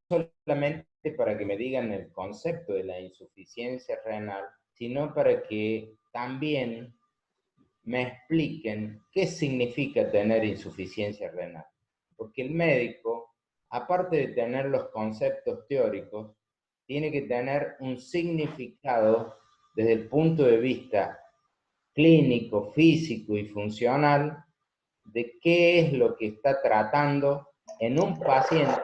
Solamente para que me digan el concepto de la insuficiencia renal, sino para que también me expliquen qué significa tener insuficiencia renal. Porque el médico, aparte de tener los conceptos teóricos, tiene que tener un significado desde el punto de vista clínico, físico y funcional de qué es lo que está tratando en un paciente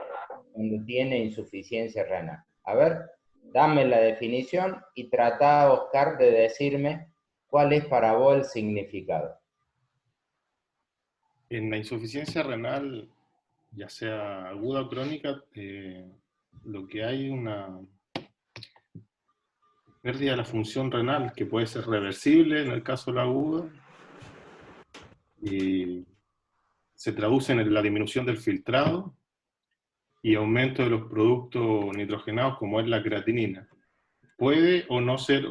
cuando tiene insuficiencia renal. A ver, dame la definición y trata, Oscar, de decirme cuál es para vos el significado. En la insuficiencia renal, ya sea aguda o crónica, lo que hay es una pérdida de la función renal que puede ser reversible en el caso de la aguda y se traduce en la disminución del filtrado y aumento de los productos nitrogenados como es la creatinina. Puede o no ser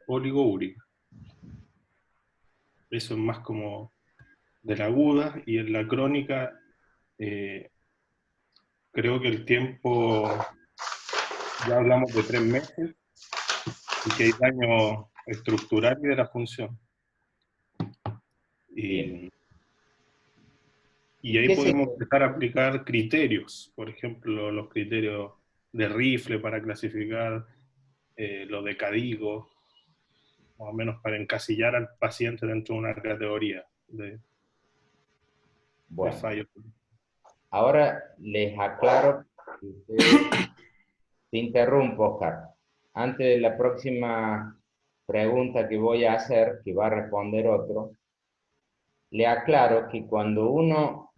oligoúrica. Eso es más como de la aguda, y en la crónica creo que el tiempo, ya hablamos de 3 meses, y que hay daño estructural y de la función. Bien. Y, y ¿Y ahí qué podemos significa? empezar a aplicar criterios, por ejemplo, los criterios de Rifle para clasificar los de Cadigo, más o menos para encasillar al paciente dentro de una categoría de Bueno, fallo. ahora les aclaro que ustedes, te interrumpo, Oscar. Antes de la próxima pregunta que voy a hacer, que va a responder otro, le aclaro que cuando uno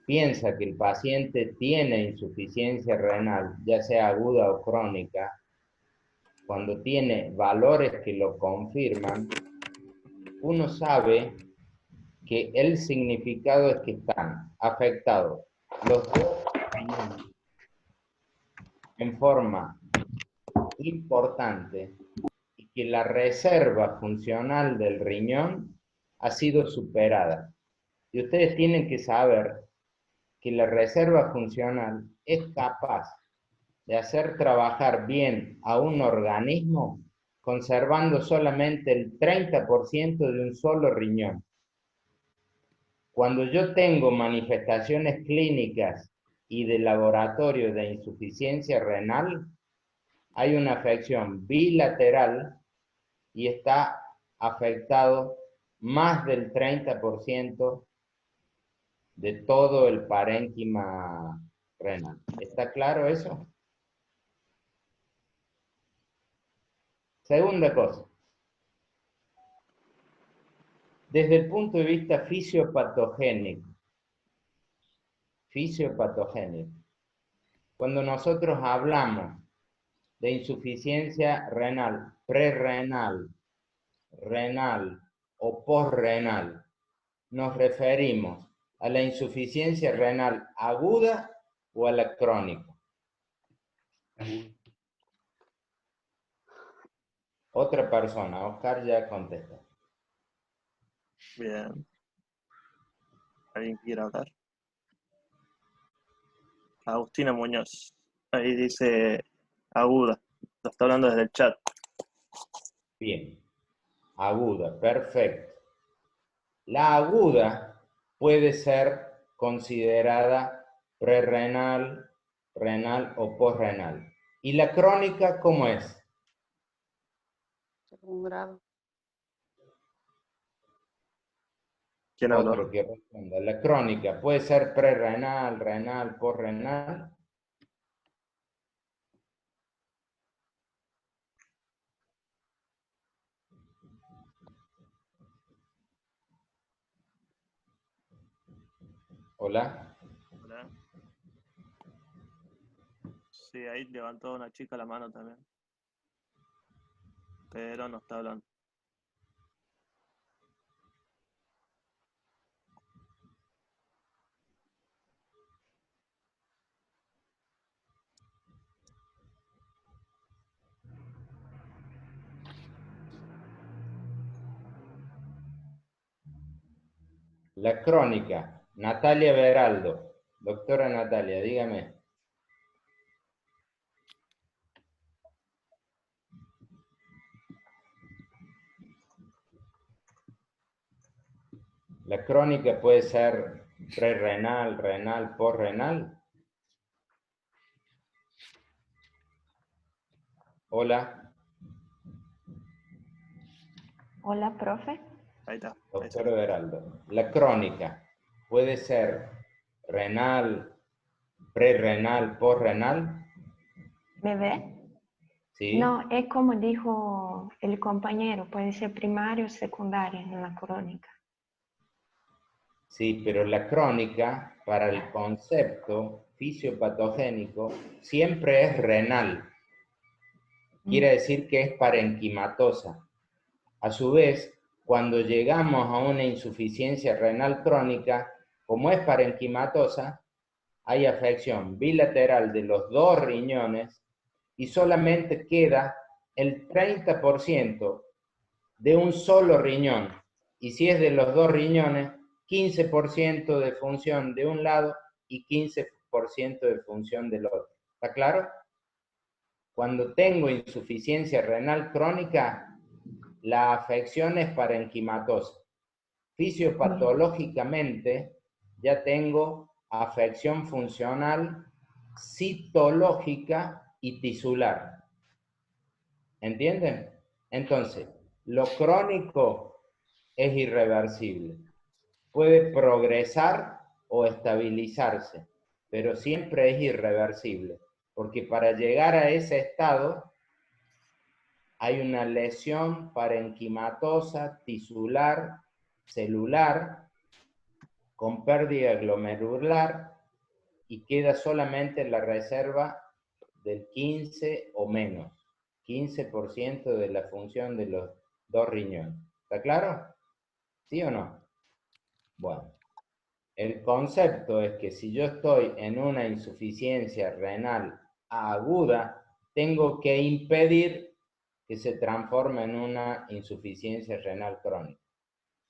piensa que el paciente tiene insuficiencia renal, ya sea aguda o crónica, cuando tiene valores que lo confirman, uno sabe que el significado es que están afectados los dos riñones en forma importante y que la reserva funcional del riñón ha sido superada. Y ustedes tienen que saber que la reserva funcional es capaz de hacer trabajar bien a un organismo conservando solamente el 30% de un solo riñón. Cuando yo tengo manifestaciones clínicas y de laboratorio de insuficiencia renal, hay una afección bilateral y está afectado más del 30% de todo el parénquima renal. ¿Está claro eso? Segunda cosa, desde el punto de vista fisiopatogénico, cuando nosotros hablamos de insuficiencia renal, prerrenal, renal o posrenal, nos referimos a la insuficiencia renal aguda o a la crónica. Otra persona, Oscar ya contestó. Bien. ¿Alguien quiere hablar? Agustina Muñoz. Ahí dice aguda. Lo está hablando desde el chat. Bien, aguda, perfecto. La aguda puede ser considerada prerrenal, renal o posrenal. ¿Y la crónica cómo es? Segundo grado. ¿Quién habló? Otro que responda. La crónica puede ser prerrenal, renal, posrenal. Hola. Hola. Sí, ahí levantó una chica la mano también. Pero no está hablando. La crónica, Natalia Beraldo. Doctora Natalia, dígame. La crónica puede ser prerrenal, renal, posrenal. Hola. Hola, profe. Ahí está. Doctor Beraldo. La crónica puede ser renal, prerrenal, posrenal. ¿Me ve? ¿Sí? No, es como dijo el compañero, puede ser primario o secundario en la crónica. Sí, pero la crónica, para el concepto fisiopatogénico, siempre es renal. Quiere decir que es parenquimatosa. A su vez, cuando llegamos a una insuficiencia renal crónica, como es parenquimatosa, hay afección bilateral de los dos riñones y solamente queda el 30% de un solo riñón. Y si es de los dos riñones, 15% de función de un lado y 15% de función del otro. ¿Está claro? Cuando tengo insuficiencia renal crónica, la afección es parenquimatosa. Fisiopatológicamente ya tengo afección funcional, citológica y tisular. ¿Entienden? Entonces, lo crónico es irreversible. Puede progresar o estabilizarse, pero siempre es irreversible, porque para llegar a ese estado hay una lesión parenquimatosa, tisular, celular, con pérdida glomerular, y queda solamente la reserva del 15 o menos, 15% de la función de los dos riñones. ¿Está claro? ¿Sí o no? Bueno, el concepto es que si yo estoy en una insuficiencia renal aguda, tengo que impedir que se transforme en una insuficiencia renal crónica.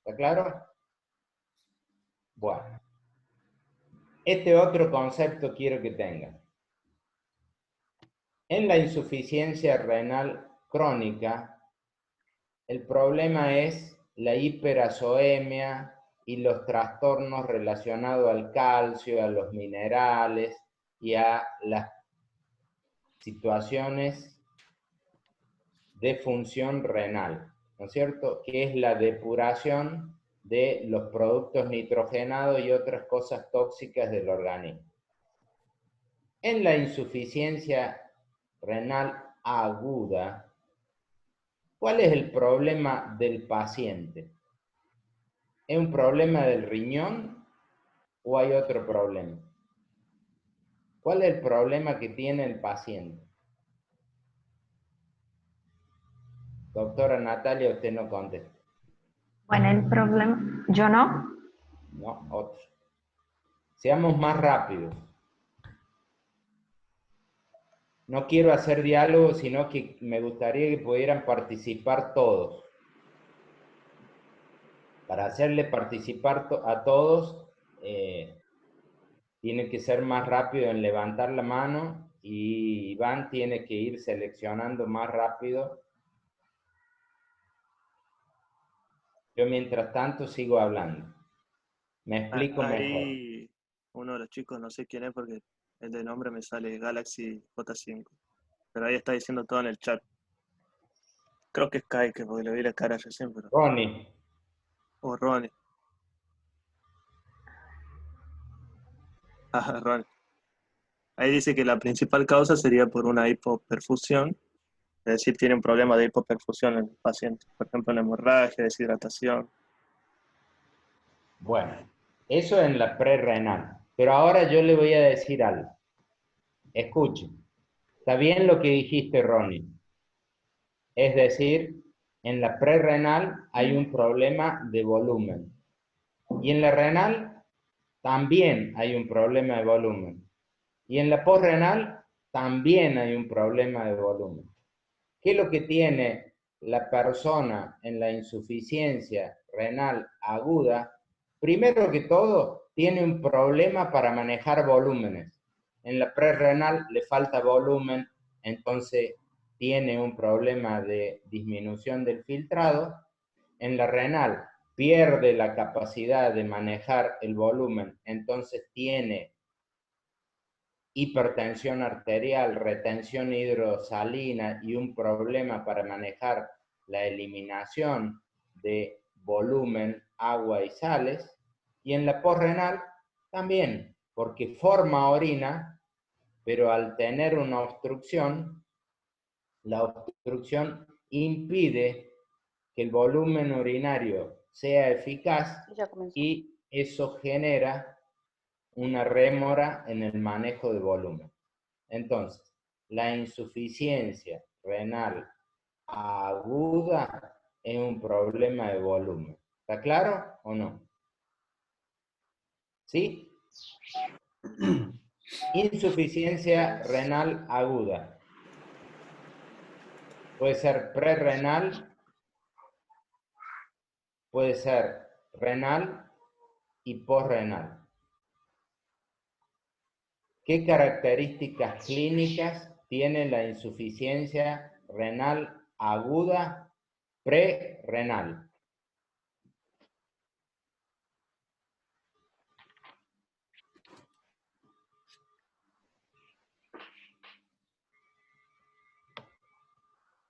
¿Está claro? Bueno, este otro concepto quiero que tengan. En la insuficiencia renal crónica, el problema es la hiperazoemia y los trastornos relacionados al calcio, a los minerales y a las situaciones de función renal, ¿no es cierto? Que es la depuración de los productos nitrogenados y otras cosas tóxicas del organismo. En la insuficiencia renal aguda, ¿cuál es el problema del paciente? ¿Es un problema del riñón o hay otro problema? ¿Cuál es el problema que tiene el paciente? Doctora Natalia, usted no contesta. Bueno, el problema, yo no. No, otro. Seamos más rápidos. No quiero hacer diálogo, sino que me gustaría que pudieran participar todos. Para hacerle participar a todos, tiene que ser más rápido en levantar la mano y Iván tiene que ir seleccionando más rápido. Yo mientras tanto sigo hablando. Me explico mejor. Ahí uno de los chicos, no sé quién es porque el de nombre me sale Galaxy J5. Pero ahí está diciendo todo en el chat. Creo que es Kaique, porque le vi la cara recién, pero... Ronnie. O Ronnie. Ajá, Ronnie. Ahí dice que la principal causa sería por una hipoperfusión, es decir, tiene un problema de hipoperfusión en el paciente, por ejemplo, en hemorragia, deshidratación. Bueno, eso en la prerrenal. Pero ahora yo le voy a decir algo. Escuchen. Está bien lo que dijiste, Ronnie. Es decir, en la prerrenal hay un problema de volumen. Y en la renal también hay un problema de volumen. Y en la posrenal también hay un problema de volumen. ¿Qué es lo que tiene la persona en la insuficiencia renal aguda? Primero que todo, tiene un problema para manejar volúmenes. En la prerrenal le falta volumen, entonces tiene un problema de disminución del filtrado. En la renal pierde la capacidad de manejar el volumen, entonces tiene hipertensión arterial, retención hidrosalina y un problema para manejar la eliminación de volumen, agua y sales. Y en la posrenal también, porque forma orina, pero al tener una obstrucción, la obstrucción impide que el volumen urinario sea eficaz y eso genera una rémora en el manejo de volumen. Entonces, la insuficiencia renal aguda es un problema de volumen. ¿Está claro o no? ¿Sí? Insuficiencia renal aguda. Puede ser prerrenal, puede ser renal y posrenal. ¿Qué características clínicas tiene la insuficiencia renal aguda prerrenal?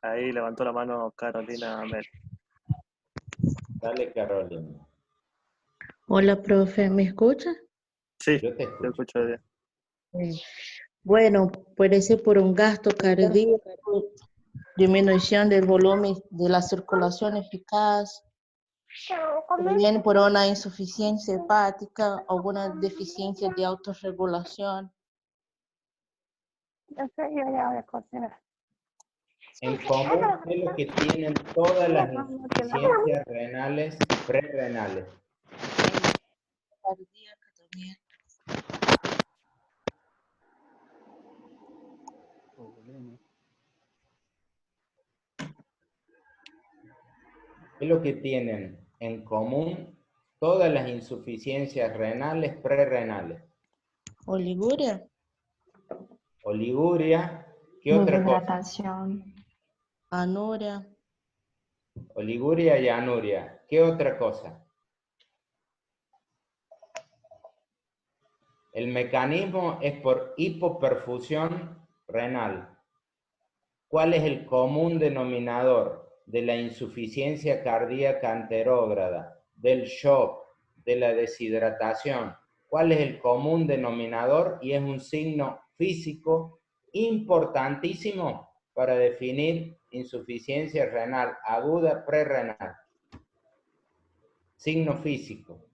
Ahí levantó la mano Carolina Mel. Dale, Carolina. Hola, profe, ¿me escucha? Sí, Yo te te escucho. escucho bien. Bueno, puede ser por un gasto cardíaco, disminución del volumen de la circulación eficaz, también por una insuficiencia hepática, alguna deficiencia de autorregulación. En común es lo que tienen todas las insuficiencias renales prerrenales. Cardíaca también. ¿Qué es lo que tienen en común todas las insuficiencias renales prerrenales? Oliguria, Oliguria, ¿qué otra cosa? Deshidratación. anuria, Oliguria y anuria, ¿qué otra cosa? El mecanismo es por hipoperfusión renal. ¿Cuál es el común denominador de la insuficiencia cardíaca anterógrada, del shock, de la deshidratación? ¿Cuál es el común denominador? Y es un signo físico importantísimo para definir insuficiencia renal aguda prerrenal. Signo físico.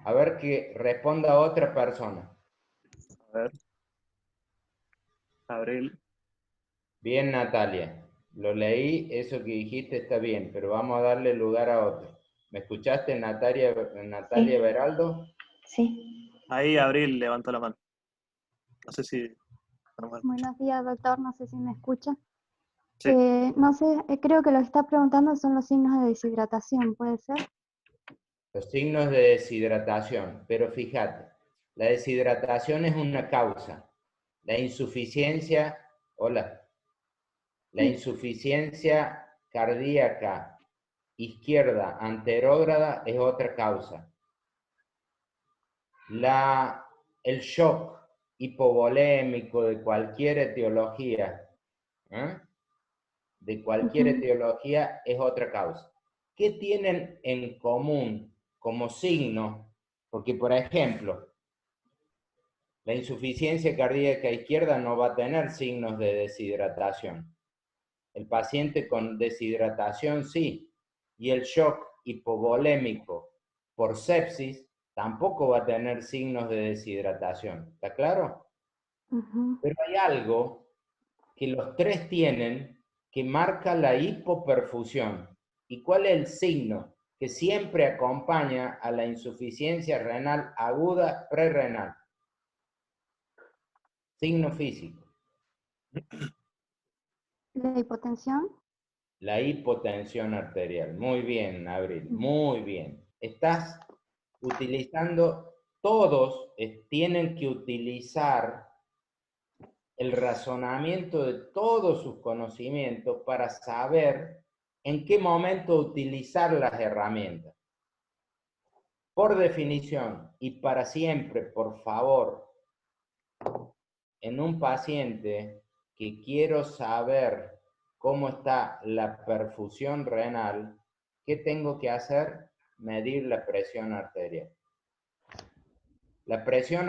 A ver que responda otra persona. A ver. Abril. Bien, Natalia. Lo leí, eso que dijiste está bien, pero vamos a darle lugar a otro. ¿Me escuchaste, Natalia Sí. Beraldo? Sí. Ahí Abril levantó la mano. No sé si... Buenos días, doctor. No sé si me escucha. Sí. No sé, creo que lo que está preguntando son los signos de deshidratación, ¿puede ser? Los signos de deshidratación, pero fíjate, la deshidratación es una causa. La insuficiencia, hola, la insuficiencia cardíaca izquierda anterógrada es otra causa. El shock hipovolémico de cualquier etiología, de cualquier etiología es otra causa. ¿Qué tienen en común como signo? Porque, por ejemplo, la insuficiencia cardíaca izquierda no va a tener signos de deshidratación. El paciente con deshidratación sí, y el shock hipovolémico por sepsis tampoco va a tener signos de deshidratación. ¿Está claro? Pero hay algo que los tres tienen que marca la hipoperfusión. ¿Y cuál es el signo que siempre acompaña a la insuficiencia renal aguda prerrenal? Signo físico. ¿La hipotensión? La hipotensión arterial. Muy bien, Abril, muy bien. Estás utilizando, todos tienen que utilizar el razonamiento de todos sus conocimientos para saber en qué momento utilizar las herramientas. Por definición y para siempre, por favor, en un paciente que quiero saber cómo está la perfusión renal, ¿qué tengo que hacer? Medir la presión arterial. La presión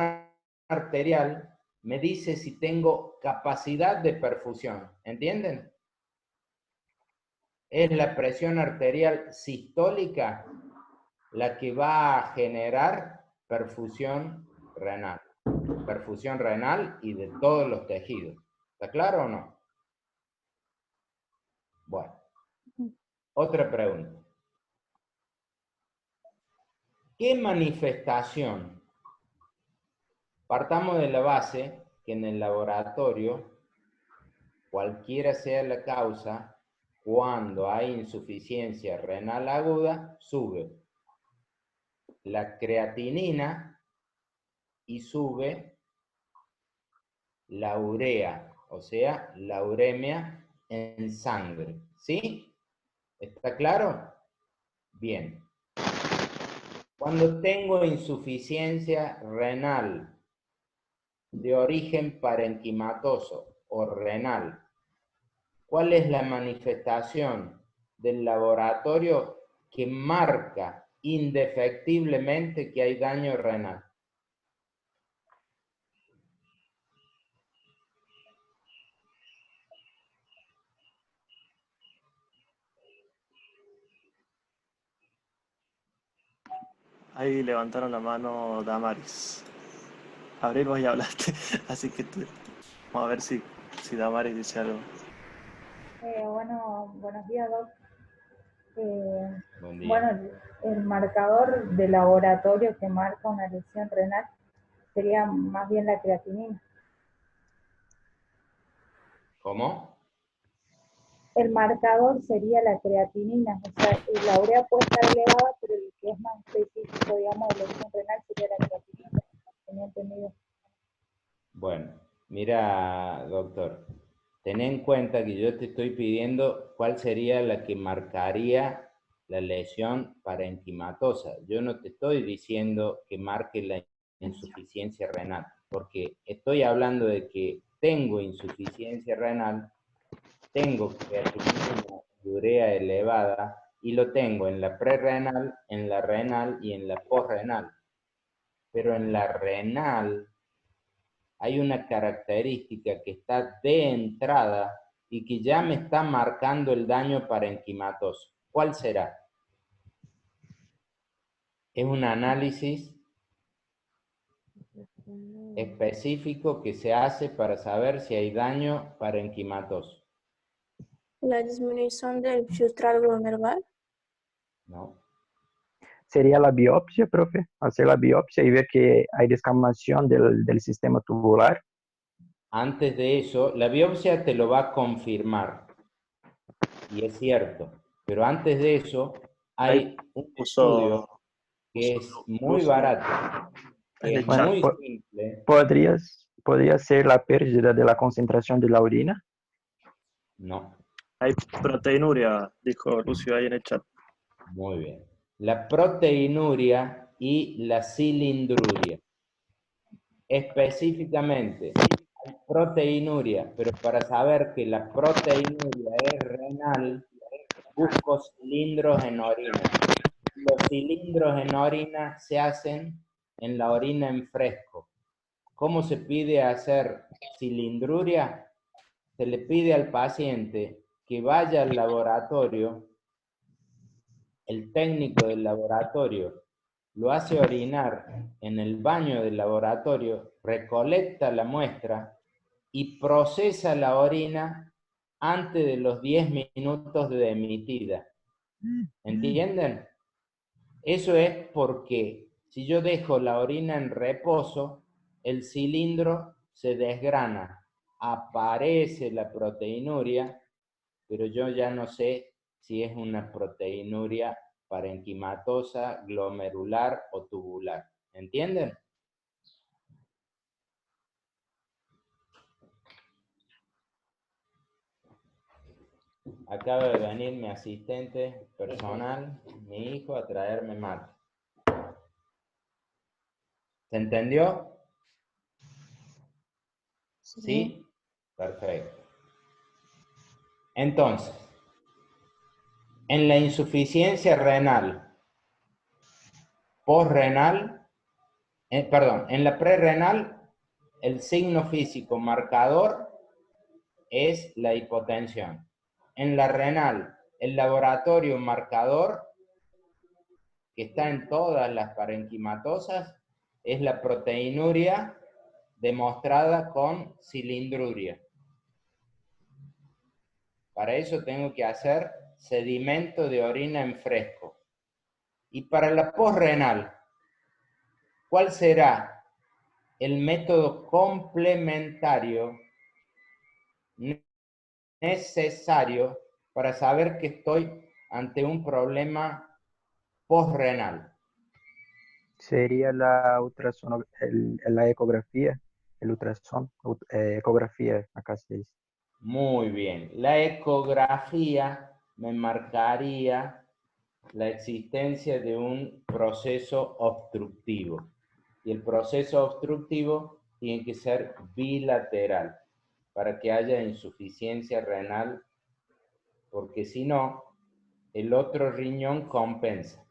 arterial me dice si tengo capacidad de perfusión, ¿entienden? Es la presión arterial sistólica la que va a generar perfusión renal y de todos los tejidos. ¿Está claro o no? Bueno, otra pregunta. ¿Qué manifestación? Partamos de la base que en el laboratorio, cualquiera sea la causa, cuando hay insuficiencia renal aguda, sube la creatinina y sube la urea, o sea, la uremia en sangre. ¿Sí? ¿Está claro? Bien. Cuando tengo insuficiencia renal de origen parenquimatoso o renal, ¿cuál es la manifestación del laboratorio que marca indefectiblemente que hay daño renal? Ahí levantaron la mano Damaris. Abril, vos ya hablaste, así que vamos a ver si Damaris dice algo. Bueno, buenos días, Doc. Buen día. Bueno, el marcador de laboratorio que marca una lesión renal sería más bien la creatinina. ¿Cómo? El marcador sería la creatinina, o sea, la urea puede estar elevada, pero el que es más específico, digamos, de lesión renal sería la creatinina, tenía entendido. Bueno, mira, doctor, ten en cuenta que yo te estoy pidiendo cuál sería la que marcaría la lesión parenquimatosa. Yo no te estoy diciendo que marque la insuficiencia renal, porque estoy hablando de que tengo insuficiencia renal, tengo creatinina y urea elevada, y lo tengo en la prerrenal, en la renal y en la posrenal. Pero en la renal hay una característica que está de entrada y que ya me está marcando el daño parenquimatoso. ¿Cuál será? Es un análisis específico que se hace para saber si hay daño parenquimatoso. La disminución del filtrado glomerular. ¿No? Sería la biopsia, profe, hacer la biopsia y ver que hay descamación del sistema tubular. Antes de eso, la biopsia te lo va a confirmar, y es cierto, pero antes de eso hay un estudio que es muy barato, que es muy simple. ¿Podría ser la pérdida de la concentración de la orina? No. Hay proteinuria, dijo Lucio ahí en el chat. Muy bien. La proteinuria y la cilindruria. Específicamente, hay proteinuria, pero para saber que la proteinuria es renal, busco cilindros en orina. Los cilindros en orina se hacen en la orina en fresco. ¿Cómo se pide hacer cilindruria? Se le pide al paciente que vaya al laboratorio, el técnico del laboratorio lo hace orinar en el baño del laboratorio, recolecta la muestra y procesa la orina antes de los 10 minutos de emitida. ¿Entienden? Eso es porque si yo dejo la orina en reposo, el cilindro se desgrana, aparece la proteinuria pero yo ya no sé si es una proteinuria parenquimatosa, glomerular o tubular. ¿Entienden? Acaba de venir mi asistente personal, mi hijo, a traerme mate. ¿Se entendió? ¿Sí? Perfecto. Entonces, en la insuficiencia renal, posrenal, en la prerrenal, el signo físico marcador es la hipotensión. En la renal, el laboratorio marcador, que está en todas las parenquimatosas, es la proteinuria demostrada con cilindruria. Para eso tengo que hacer sedimento de orina en fresco. Y para la posrenal, ¿cuál será el método complementario necesario para saber que estoy ante un problema posrenal? Sería la ultrason, la ecografía, el ultrason, ecografía, acá se dice. Muy bien. La ecografía me marcaría la existencia de un proceso obstructivo. Y el proceso obstructivo tiene que ser bilateral para que haya insuficiencia renal, porque si no, el otro riñón compensa.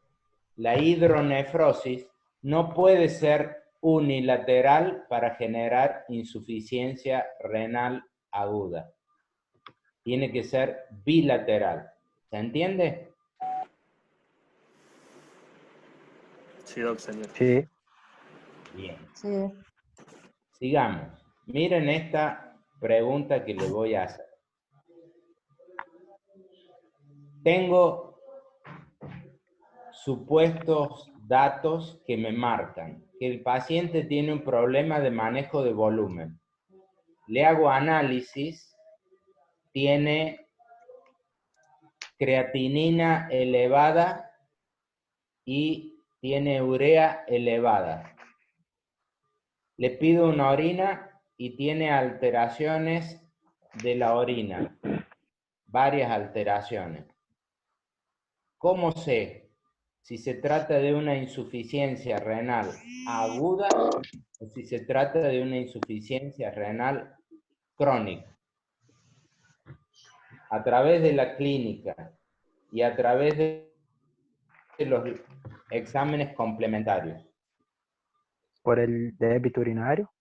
La hidronefrosis no puede ser unilateral para generar insuficiencia renal aguda. Tiene que ser bilateral. ¿Se entiende? Sí, doc, señor. Sí. Bien. Sí. Sigamos. Miren esta pregunta que le voy a hacer. Tengo supuestos datos que me marcan que el paciente tiene un problema de manejo de volumen. Le hago análisis, tiene creatinina elevada y tiene urea elevada. Le pido una orina y tiene alteraciones de la orina, varias alteraciones. ¿Cómo sé si se trata de una insuficiencia renal aguda o si se trata de una insuficiencia renal crónica? A través de la clínica y a través de los exámenes complementarios. Por el débito urinario.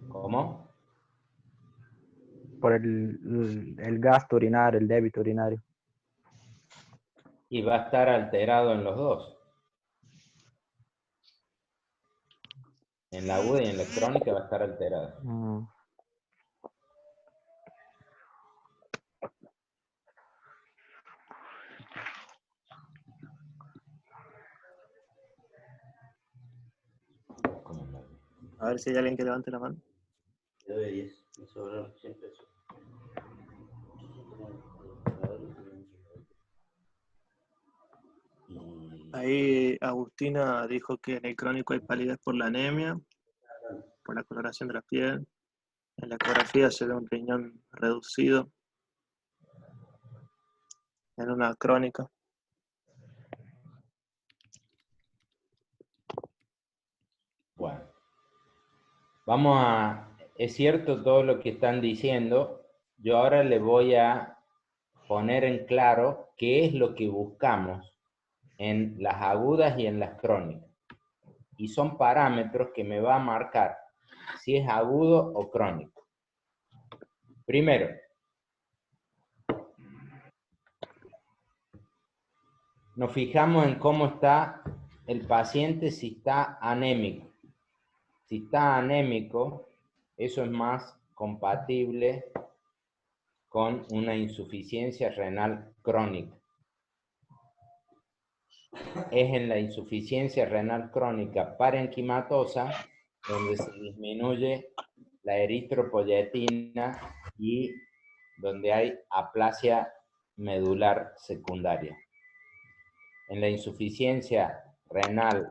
¿Cómo? Por el gasto urinario, el débito urinario. Y va a estar alterado en los dos. En la aguda y en la crónica va a estar alterado. A ver si hay alguien que levante la mano. Te doy 10. Me sobraron 100 pesos. Ahí Agustina dijo que en el crónico hay palidez por la anemia, por la coloración de la piel. En la ecografía se ve un riñón reducido. En una crónica. Bueno. Vamos a... Es cierto todo lo que están diciendo. Yo ahora le voy a poner en claro qué es lo que buscamos en las agudas y en las crónicas. Y son parámetros que me va a marcar si es agudo o crónico. Primero, nos fijamos en cómo está el paciente, si está anémico. Si está anémico, eso es más compatible con una insuficiencia renal crónica. Es en la insuficiencia renal crónica parenquimatosa donde se disminuye la eritropoyetina y donde hay aplasia medular secundaria. En la insuficiencia renal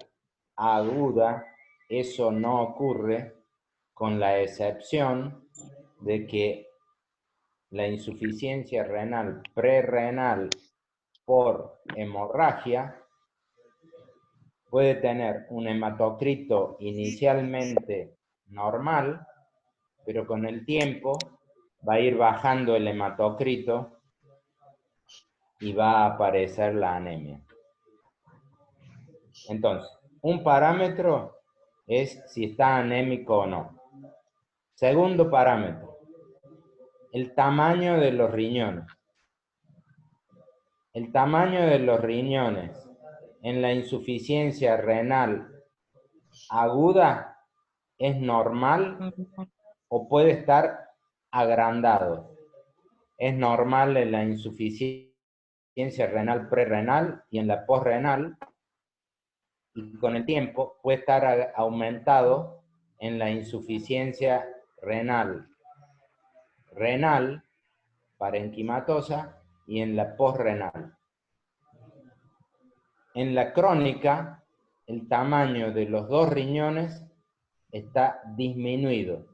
aguda, eso no ocurre, con la excepción de que la insuficiencia renal prerrenal por hemorragia puede tener un hematocrito inicialmente normal, pero con el tiempo va a ir bajando el hematocrito y va a aparecer la anemia. Entonces, un parámetro es si está anémico o no. Segundo parámetro, el tamaño de los riñones. El tamaño de los riñones en la insuficiencia renal aguda es normal o puede estar agrandado. Es normal en la insuficiencia renal prerrenal y en la posrenal, y con el tiempo puede estar aumentado en la insuficiencia renal parenquimatosa y en la posrenal. En la crónica, el tamaño de los dos riñones está disminuido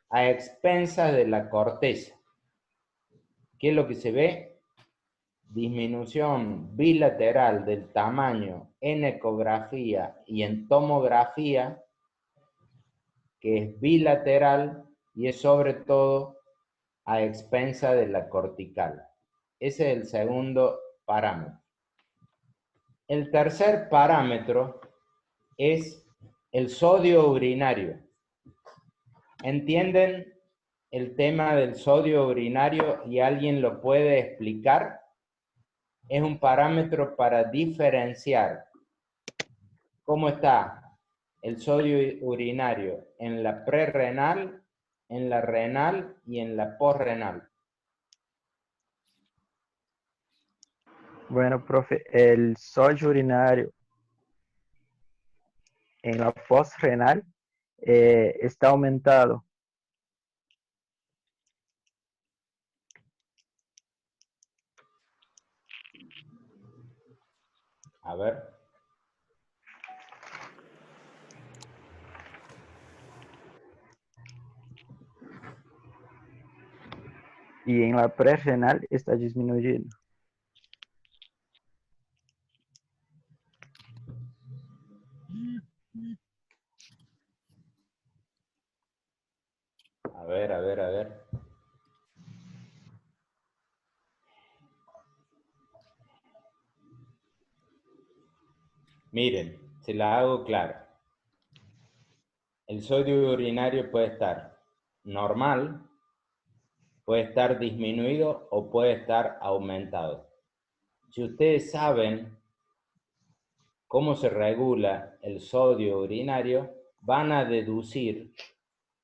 a expensas de la corteza. ¿Qué es lo que se ve? Disminución bilateral del tamaño en ecografía y en tomografía, que es bilateral y es sobre todo a expensa de la cortical. Ese es el segundo parámetro. El tercer parámetro es el sodio urinario. ¿Entienden el tema del sodio urinario y alguien lo puede explicar? Es un parámetro para diferenciar cómo está el sodio urinario en la prerrenal, en la renal y en la posrenal. Bueno, profe, el sodio urinario en la posrenal está aumentado. A ver. Y en la prerrenal está disminuyendo. A ver. Miren, se la hago clara. El sodio urinario puede estar normal, puede estar disminuido o puede estar aumentado. Si ustedes saben cómo se regula el sodio urinario, van a deducir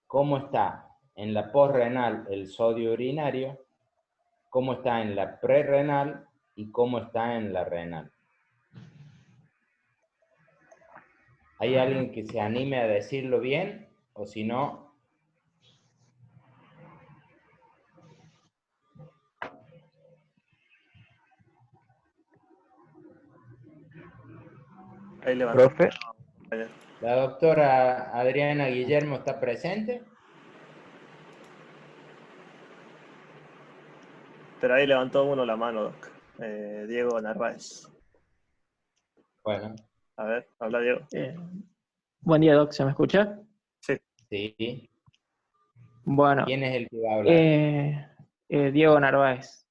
cómo está en la posrenal el sodio urinario, cómo está en la prerrenal y cómo está en la renal. ¿Hay alguien que se anime a decirlo bien? O si no... Ahí levantó. Profe, ¿La doctora Adriana Guillermo está presente? Pero ahí levantó uno la mano, Doc. Diego Narváez. Bueno. A ver, habla Diego. Buen día, Doc. ¿Se me escucha? Sí. Sí. Bueno. ¿Quién es el que va a hablar? Diego Narváez.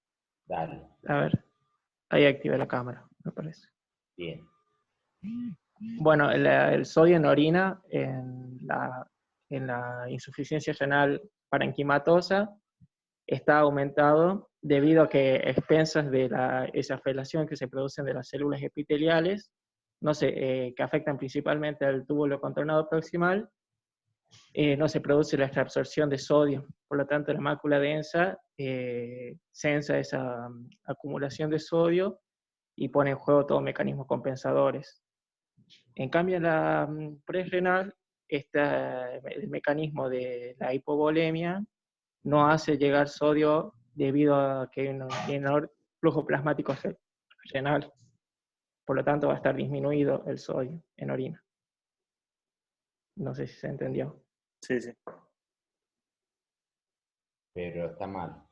Dale. A ver. Ahí activé la cámara, me parece. Bien. Bueno, el sodio en orina en la insuficiencia renal parenquimatosa está aumentado debido a que expensas de esa felación que se producen de las células epiteliales, que afectan principalmente al túbulo contornado proximal, no se produce la extraabsorción de sodio. Por lo tanto, la mácula densa censa esa acumulación de sodio y pone en juego todos mecanismos compensadores. En cambio, en la prerrenal el mecanismo de la hipovolemia no hace llegar sodio debido a que hay un menor flujo plasmático renal. Por lo tanto, va a estar disminuido el sodio en orina. No sé si se entendió. Sí, sí. Pero está mal.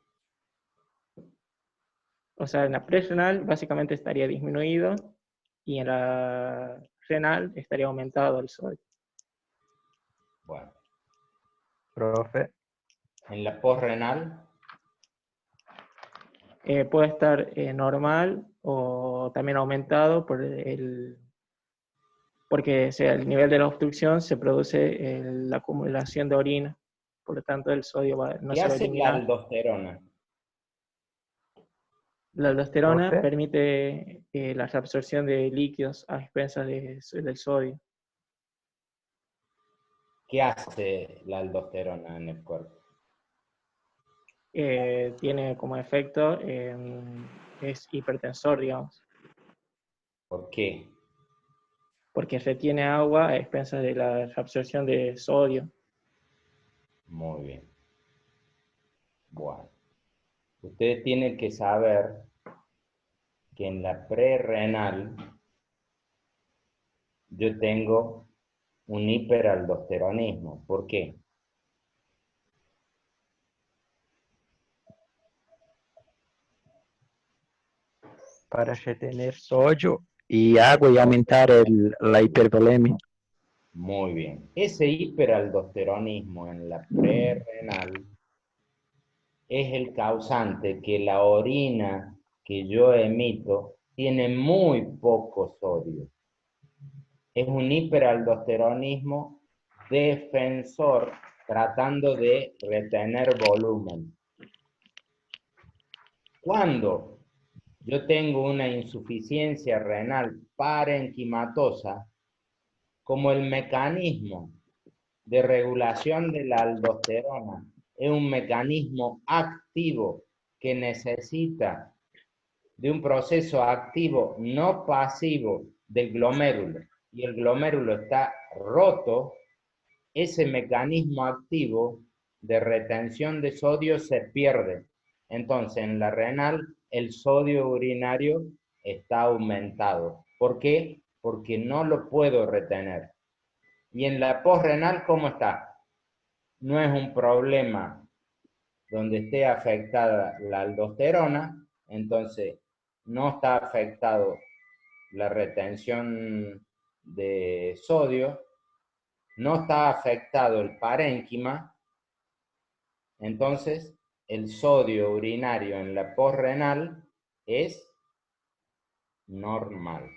O sea, en la prerrenal básicamente estaría disminuido y en la renal estaría aumentado el sodio. Bueno. Profe, En la posrenal, Puede estar normal o también aumentado porque el nivel de la obstrucción se produce la acumulación de orina. Por lo tanto, el sodio no ¿qué se va a hace la eliminar. aldosterona? La aldosterona profe, permite la reabsorción de líquidos a expensas del sodio. ¿Qué hace la aldosterona en el cuerpo? Tiene como efecto, es hipertensor, digamos, ¿Por qué? porque retiene agua a expensas de la reabsorción de sodio. Muy bien. Bueno. Ustedes tienen que saber que en la prerrenal yo tengo un hiperaldosteronismo. ¿Por qué? para retener sodio y agua y aumentar la hipervolemia. Muy bien. Ese hiperaldosteronismo en la prerrenal es el causante que la orina que yo emito tiene muy poco sodio. Es un hiperaldosteronismo defensor tratando de retener volumen. Cuando yo tengo una insuficiencia renal parenquimatosa, como el mecanismo de regulación de la aldosterona es un mecanismo activo que necesita de un proceso activo no pasivo del glomérulo, y el glomérulo está roto, ese mecanismo activo de retención de sodio se pierde. Entonces, en la renal, el sodio urinario está aumentado. ¿Por qué? Porque no lo puedo retener. Y en la posrenal, ¿cómo está? No es un problema donde esté afectada la aldosterona, entonces no está afectado la retención de sodio, no está afectado el parénquima, entonces el sodio urinario en la posrenal es normal.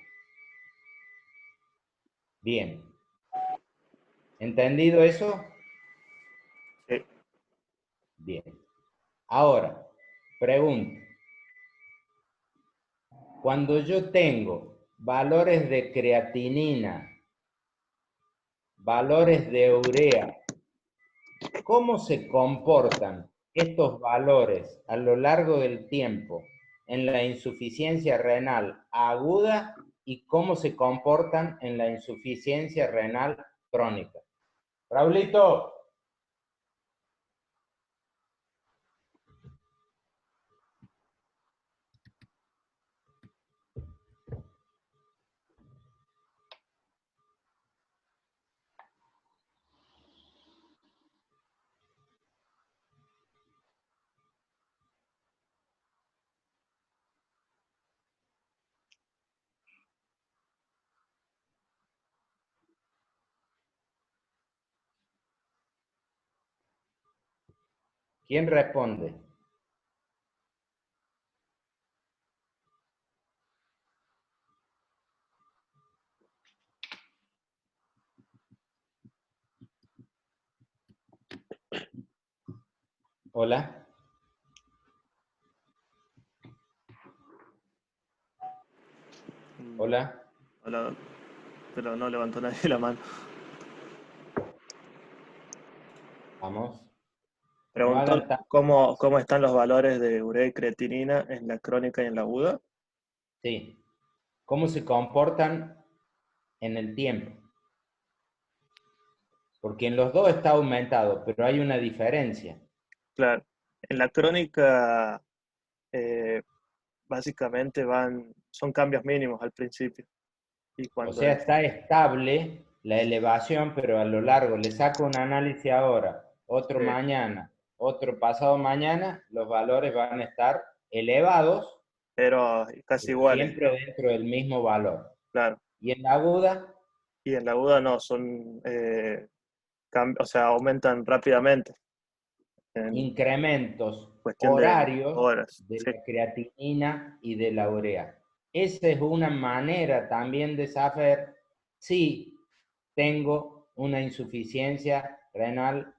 Bien. ¿Entendido eso? Sí. Bien. Ahora, pregunto. Cuando yo tengo valores de creatinina, valores de urea, ¿cómo se comportan estos valores a lo largo del tiempo en la insuficiencia renal aguda y cómo se comportan en la insuficiencia renal crónica? Raulito. ¿Quién responde? Hola. Hola. Hola, pero no levantó nadie la mano. Vamos. Preguntó No cómo están los valores de urea y creatinina en la crónica y en la aguda. Sí. ¿Cómo se comportan en el tiempo? Porque en los dos está aumentado, pero hay una diferencia. Claro. En la crónica, básicamente son cambios mínimos al principio. Y O cuando sea, está estable la elevación, pero a lo largo le saco un análisis ahora, otro Sí. mañana, otro pasado mañana, los valores van a estar elevados, pero casi iguales, siempre ¿no? dentro del mismo valor. Claro. Y en la aguda, Y en la aguda no, son, o sea, aumentan rápidamente. En incrementos cuestión de horarios horas. de Sí, la creatinina y de la urea. Esa es una manera también de saber si tengo una insuficiencia renal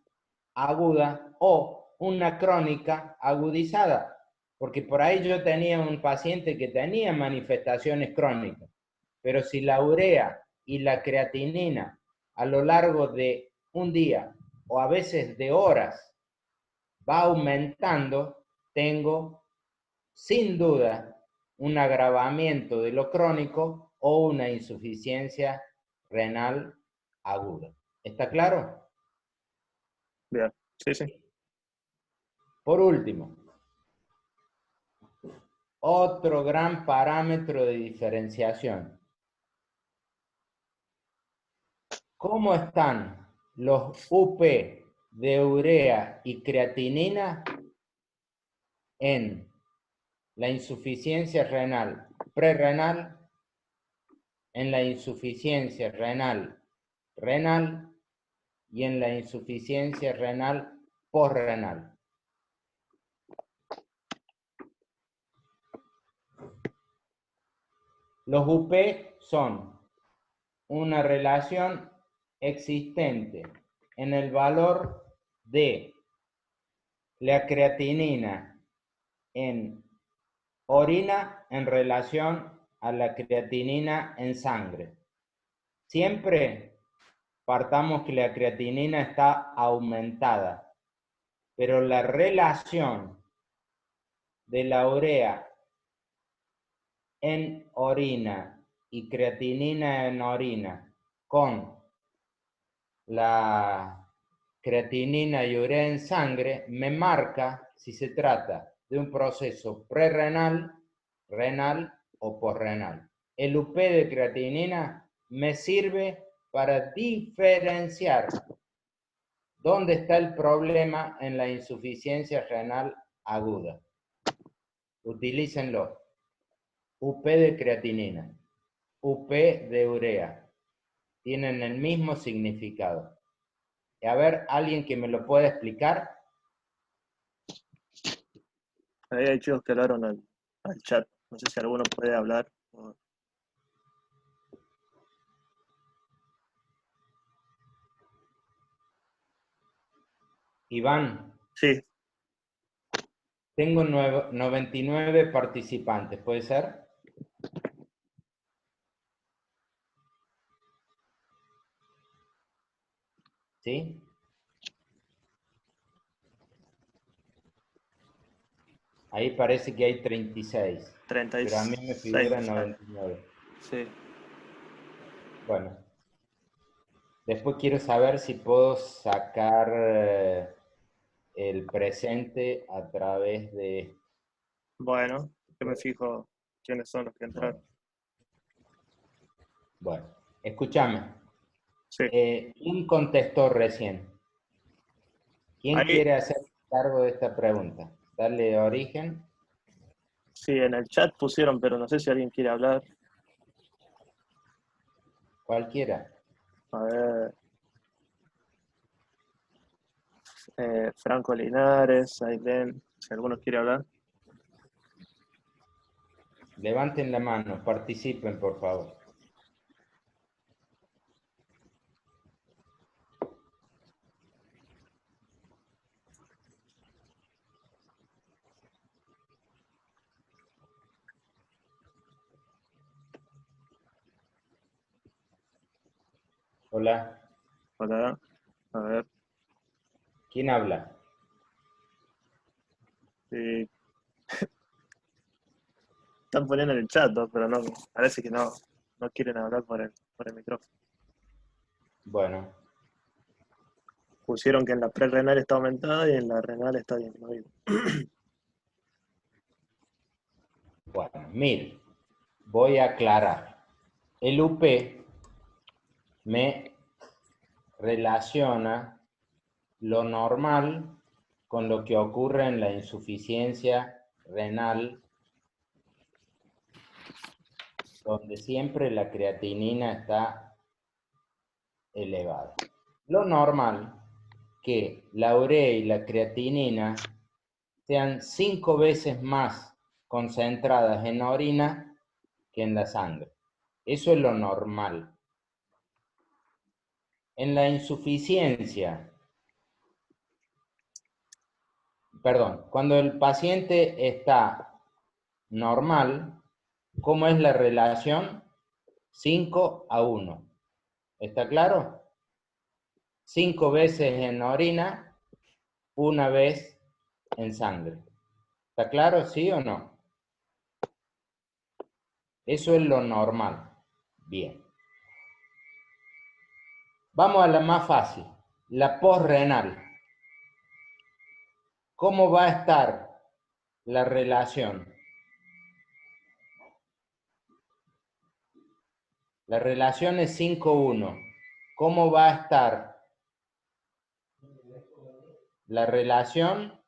aguda o una crónica agudizada, porque por ahí yo tenía un paciente que tenía manifestaciones crónicas, pero si la urea y la creatinina a lo largo de un día o a veces de horas va aumentando, tengo sin duda un agravamiento de lo crónico o una insuficiencia renal aguda. ¿Está claro? bien. Sí, sí. Por último, otro gran parámetro de diferenciación. ¿Cómo están los UP de urea y creatinina en la insuficiencia renal prerrenal, en la insuficiencia renal renal y en la insuficiencia renal posrenal? Los UP son una relación existente en el valor de la creatinina en orina en relación a la creatinina en sangre. Siempre partamos que la creatinina está aumentada, pero la relación de la urea en orina y creatinina en orina con la creatinina y urea en sangre me marca si se trata de un proceso prerrenal, renal o posrenal. El UP de creatinina me sirve para diferenciar dónde está el problema en la insuficiencia renal aguda. Utilícenlo. UP de creatinina, UP de urea, tienen el mismo significado. Y a ver, ¿alguien que me lo pueda explicar? Ahí hay chicos que hablaron al chat. No sé si alguno puede hablar. Iván. Sí. Tengo 99 participantes, ¿puede ser? ¿Sí? Ahí parece que hay 36. 36. Pero a mí me figura 99. Sí. Bueno. Después quiero saber si puedo sacar el presente a través de... Bueno, yo me fijo quiénes son los que entraron. Bueno, escúchame. Sí. ¿Quién contestó recién? ¿Quién Ahí. quiere hacer cargo de esta pregunta? Darle origen. Sí, en el chat pusieron, pero no sé si alguien quiere hablar. Cualquiera. A ver. Franco Linares, Ailén, si alguno quiere hablar. Levanten la mano, participen, por favor. Hola. Hola. A ver. ¿Quién habla? Sí. Están poniendo en el chat, ¿no? Pero no, parece que no quieren hablar por el micrófono. Bueno. pusieron que en la prerrenal está aumentada y en la renal está disminuida. Bueno, mire, voy a aclarar. El UP me relaciona lo normal con lo que ocurre en la insuficiencia renal, donde siempre la creatinina está elevada. Lo normal que la urea y la creatinina sean 5 veces más concentradas en la orina que en la sangre. Eso es lo normal. En la insuficiencia, perdón, cuando el paciente está normal, ¿cómo es la relación? 5:1. ¿Está claro? 5 veces en orina, 1 vez en sangre. ¿Está claro, sí o no? Eso es lo normal. Bien. Vamos a la más fácil, la posrenal. ¿Cómo va a estar la relación? La relación es 5:1. ¿Cómo va a estar la relación?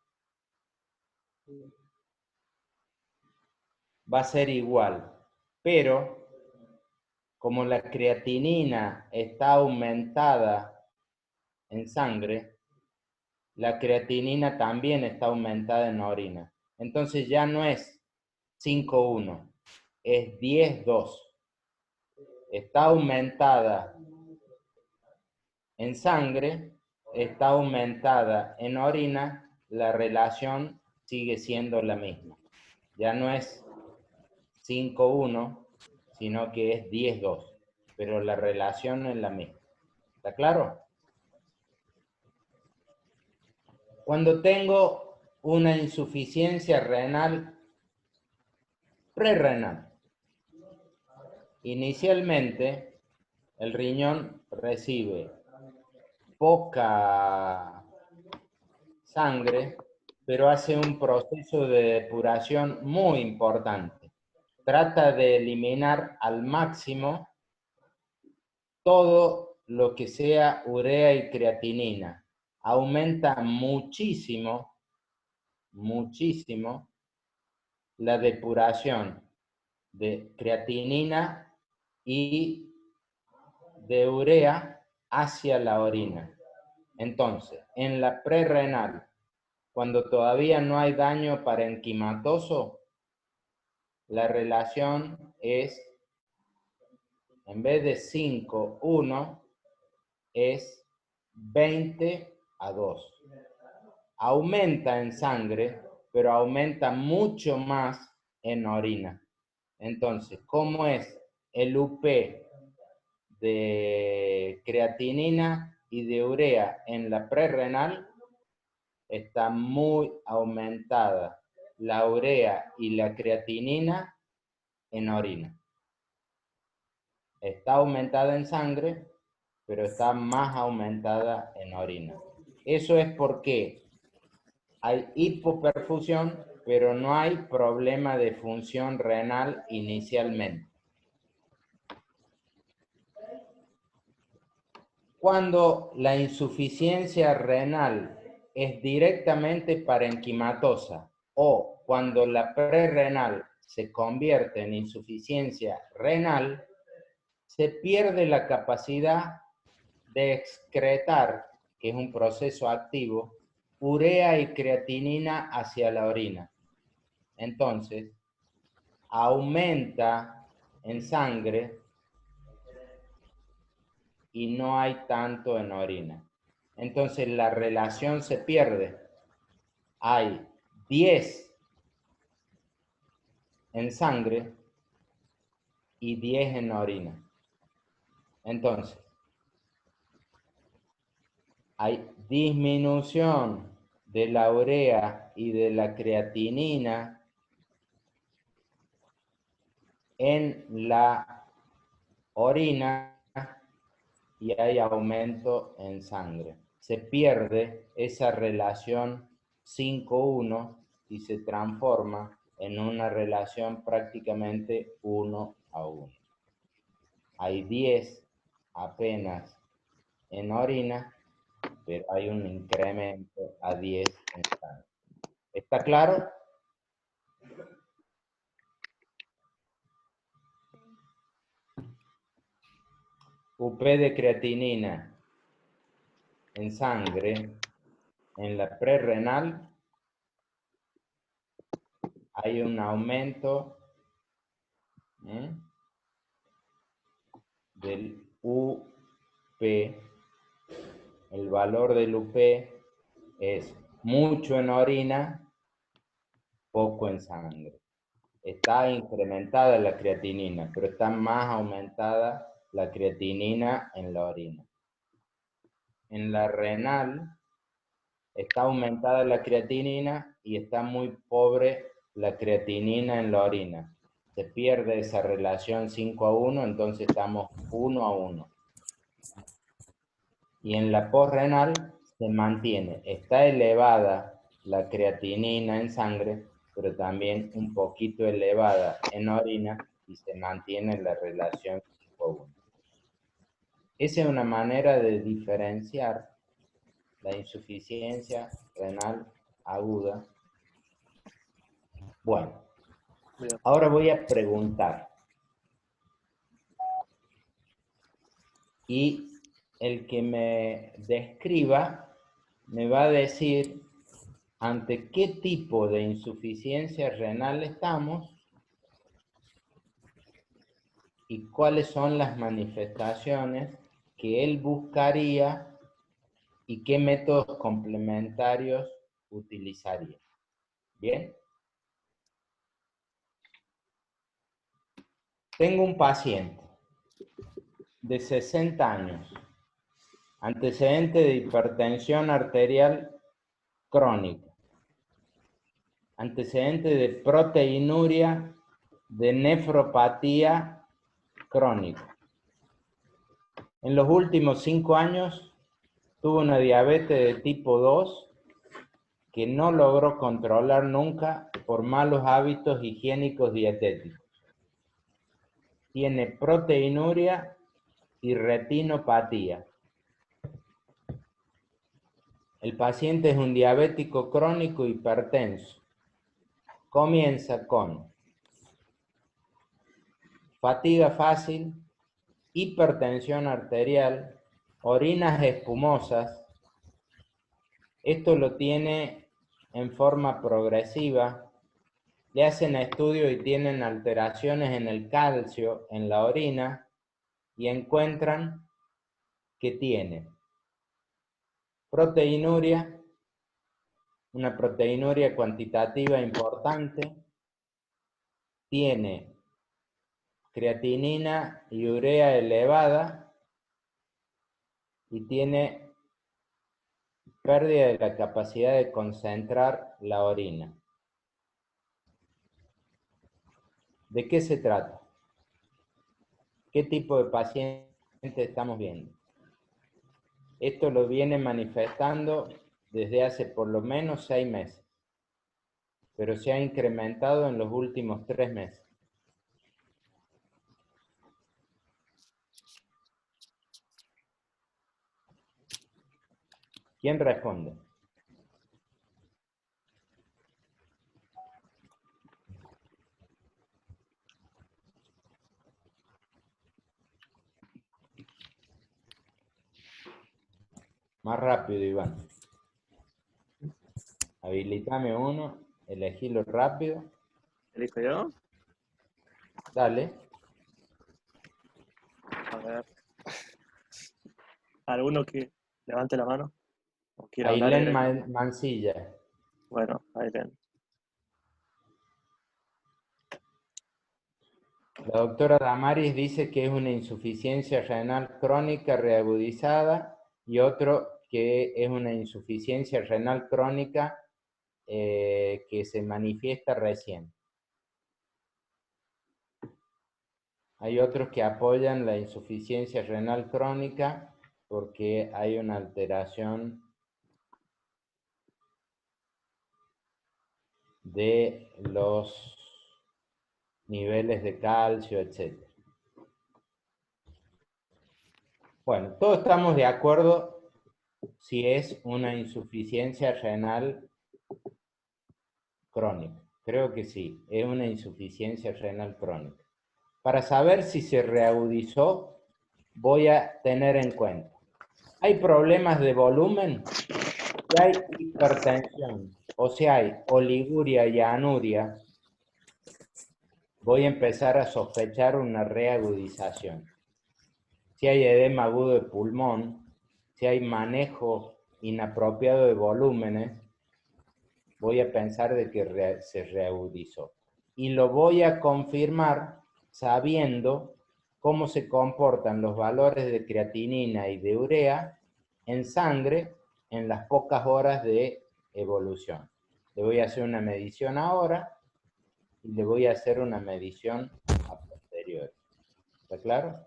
Va a ser igual, pero como la creatinina está aumentada en sangre, la creatinina también está aumentada en orina. Entonces ya no es 5:1, es 10:2. Está aumentada en sangre, está aumentada en orina, la relación sigue siendo la misma. Ya no es 5:1, sino que es 10:2, pero la relación es la misma. ¿Está claro? Cuando tengo una insuficiencia renal prerrenal, inicialmente el riñón recibe poca sangre, pero hace un proceso de depuración muy importante. Trata de eliminar al máximo todo lo que sea urea y creatinina. Aumenta muchísimo, muchísimo la depuración de creatinina y de urea hacia la orina. Entonces, en la prerrenal, cuando todavía no hay daño parenquimatoso, la relación es, en vez de 5:1, es 20:2. Aumenta en sangre, pero aumenta mucho más en orina. Entonces, ¿cómo es el UP de creatinina y de urea en la prerrenal? Está muy aumentada la urea y la creatinina en orina. Está aumentada en sangre, pero está más aumentada en orina. Eso es porque hay hipoperfusión, pero no hay problema de función renal inicialmente. Cuando la insuficiencia renal es directamente parenquimatosa o cuando la prerrenal se convierte en insuficiencia renal, se pierde la capacidad de excretar, que es un proceso activo, urea y creatinina hacia la orina. Entonces, aumenta en sangre y no hay tanto en orina. Entonces la relación se pierde. Hay 10 en sangre y 10 en orina. Entonces, hay disminución de la urea y de la creatinina en la orina y hay aumento en sangre. se pierde esa relación 5-1 y se transforma en una relación prácticamente 1-1. Hay 10 apenas en orina, pero hay un incremento a 10 en sangre. ¿Está claro? UP de creatinina en sangre, en la prerrenal, hay un aumento del UP. El valor del UP es mucho en orina, poco en sangre. Está incrementada la creatinina, pero está más aumentada la creatinina en la orina. En la renal está aumentada la creatinina y está muy pobre la creatinina en la orina. Se pierde esa relación 5-1, entonces estamos 1-1. Y en la posrenal se mantiene, está elevada la creatinina en sangre, pero también un poquito elevada en orina y se mantiene la relación 5-1. Esa es una manera de diferenciar la insuficiencia renal aguda. Bueno, ahora voy a preguntar. Y el que me describa me va a decir ante qué tipo de insuficiencia renal estamos y cuáles son las manifestaciones que él buscaría y qué métodos complementarios utilizaría. ¿Bien? Tengo un paciente de 60 años, antecedente de hipertensión arterial crónica, antecedente de proteinuria, de nefropatía crónica. En los últimos 5 años tuvo una diabetes de tipo 2 que no logró controlar nunca por malos hábitos higiénicos dietéticos. Tiene proteinuria y retinopatía. El paciente es un diabético crónico hipertenso. Comienza con fatiga fácil, hipertensión arterial, orinas espumosas. Esto lo tiene en forma progresiva. Le hacen estudios y tienen alteraciones en el calcio en la orina y encuentran que tiene proteinuria, una proteinuria cuantitativa importante, tiene creatinina y urea elevada y tiene pérdida de la capacidad de concentrar la orina. ¿De qué se trata? ¿Qué tipo de paciente estamos viendo? Esto lo viene manifestando desde hace por lo menos 6 meses, pero se ha incrementado en los últimos 3 meses. ¿Quién responde? Más rápido, Iván. Habilitame uno, elegílo rápido. ¿Elijo yo? Dale. A ver. ¿Alguno que levante la mano? ¿O quiera hablar Ailén directamente? Mancilla. Bueno, Ailén. La doctora Damaris dice que es una insuficiencia renal crónica reagudizada y otro que es una insuficiencia renal crónica que se manifiesta recién. Hay otros que apoyan la insuficiencia renal crónica porque hay una alteración de los niveles de calcio, etc. Bueno, todos estamos de acuerdo si es una insuficiencia renal crónica. Creo que sí, es una insuficiencia renal crónica. Para saber si se reagudizó, voy a tener en cuenta. ¿Hay problemas de volumen? Si hay hipertensión o si hay oliguria y anuria, voy a empezar a sospechar una reagudización. Si hay edema agudo de pulmón, si hay manejo inapropiado de volúmenes, voy a pensar de que se reagudizó. Y lo voy a confirmar sabiendo cómo se comportan los valores de creatinina y de urea en sangre en las pocas horas de evolución. Le voy a hacer una medición ahora y le voy a hacer una medición a posteriori. ¿Está claro?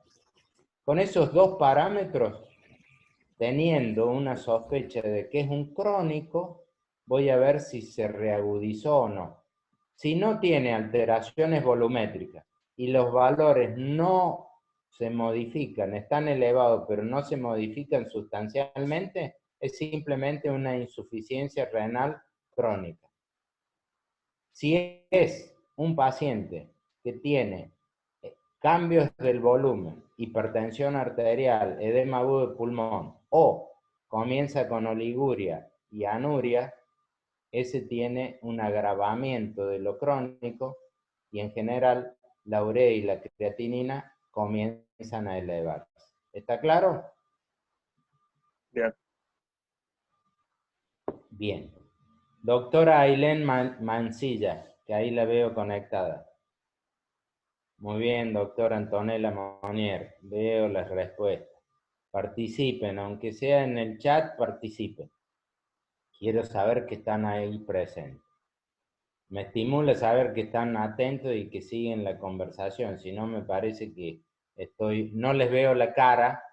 Con esos dos parámetros, teniendo una sospecha de que es un crónico, voy a ver si se reagudizó o no. Si no tiene alteraciones volumétricas y los valores no se modifican, están elevados pero no se modifican sustancialmente, es simplemente una insuficiencia renal crónica. Si es un paciente que tiene cambios del volumen, hipertensión arterial, edema agudo de pulmón, o comienza con oliguria y anuria, ese tiene un agravamiento de lo crónico y en general la urea y la creatinina comienzan a elevarse. ¿Está claro? Bien. Bien. Doctora Ailén Mancilla, que ahí la veo conectada. Muy bien, doctora Antonella Monier, veo las respuestas. Participen, aunque sea en el chat, participen. Quiero saber que están ahí presentes. Me estimula saber que están atentos y que siguen la conversación, si no me parece que no les veo la cara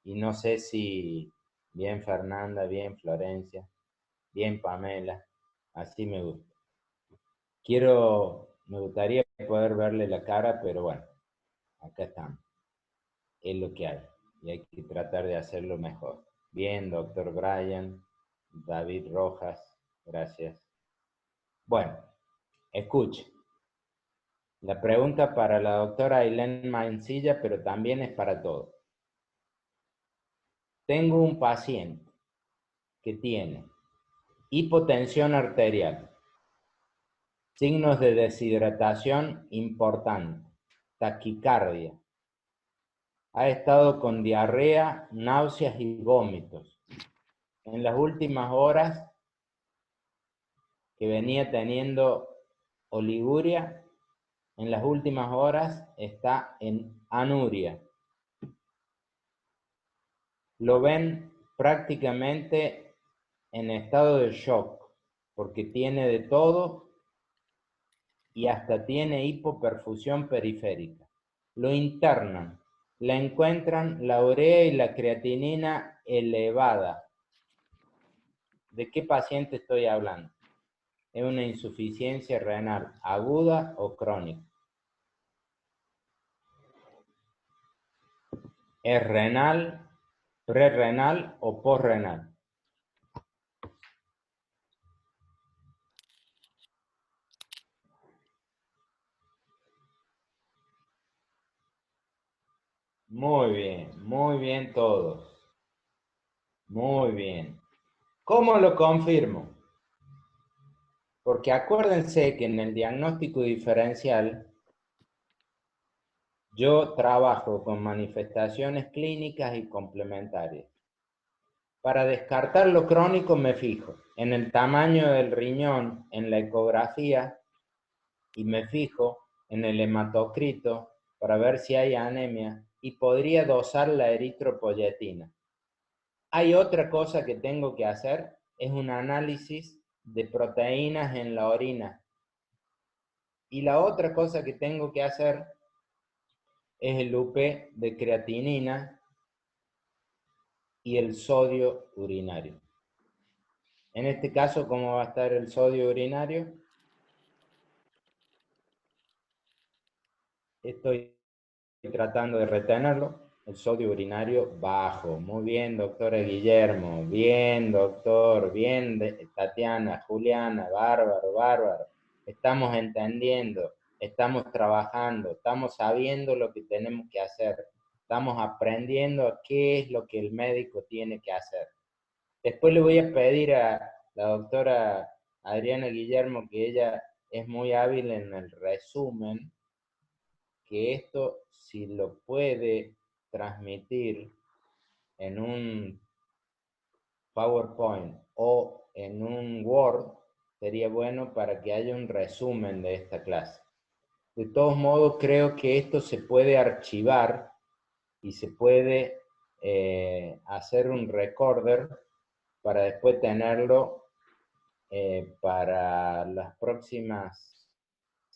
y no sé si bien Fernanda, bien Florencia, bien Pamela, así me gusta. Me gustaría poder verle la cara, pero bueno, acá estamos. Es lo que hay y hay que tratar de hacerlo mejor. Bien, doctor Brian, David Rojas, gracias. Bueno, escuche. La pregunta para la doctora Ailén Mancilla, pero también es para todos. Tengo un paciente que tiene hipotensión arterial, signos de deshidratación importantes, taquicardia, ha estado con diarrea, náuseas y vómitos. En las últimas horas que venía teniendo oliguria, en las últimas horas está en anuria. Lo ven prácticamente en estado de shock, porque tiene de todo y hasta tiene hipoperfusión periférica. Lo internan, le encuentran la urea y la creatinina elevada. ¿De qué paciente estoy hablando? ¿Es una insuficiencia renal aguda o crónica? ¿Es renal, prerrenal o posrenal? muy bien todos. Muy bien. ¿Cómo lo confirmo? Porque acuérdense que en el diagnóstico diferencial yo trabajo con manifestaciones clínicas y complementarias. Para descartar lo crónico me fijo en el tamaño del riñón, en la ecografía, y me fijo en el hematocrito para ver si hay anemia y podría dosar la eritropoyetina. Hay otra cosa que tengo que hacer, es un análisis de proteínas en la orina. Y la otra cosa que tengo que hacer es el UP de creatinina y el sodio urinario. En este caso, ¿cómo va a estar el sodio urinario? Estoy tratando de retenerlo. El sodio urinario bajo. Muy bien, doctora Guillermo. Bien, doctor. Bien, Tatiana, Juliana. Bárbaro, bárbaro. Estamos entendiendo. Estamos trabajando. Estamos sabiendo lo que tenemos que hacer. Estamos aprendiendo a qué es lo que el médico tiene que hacer. Después le voy a pedir a la doctora Adriana Guillermo, que ella es muy hábil en el resumen, que esto, si lo puede transmitir en un PowerPoint o en un Word, sería bueno para que haya un resumen de esta clase. De todos modos, creo que esto se puede archivar y se puede hacer un recorder para después tenerlo para las próximas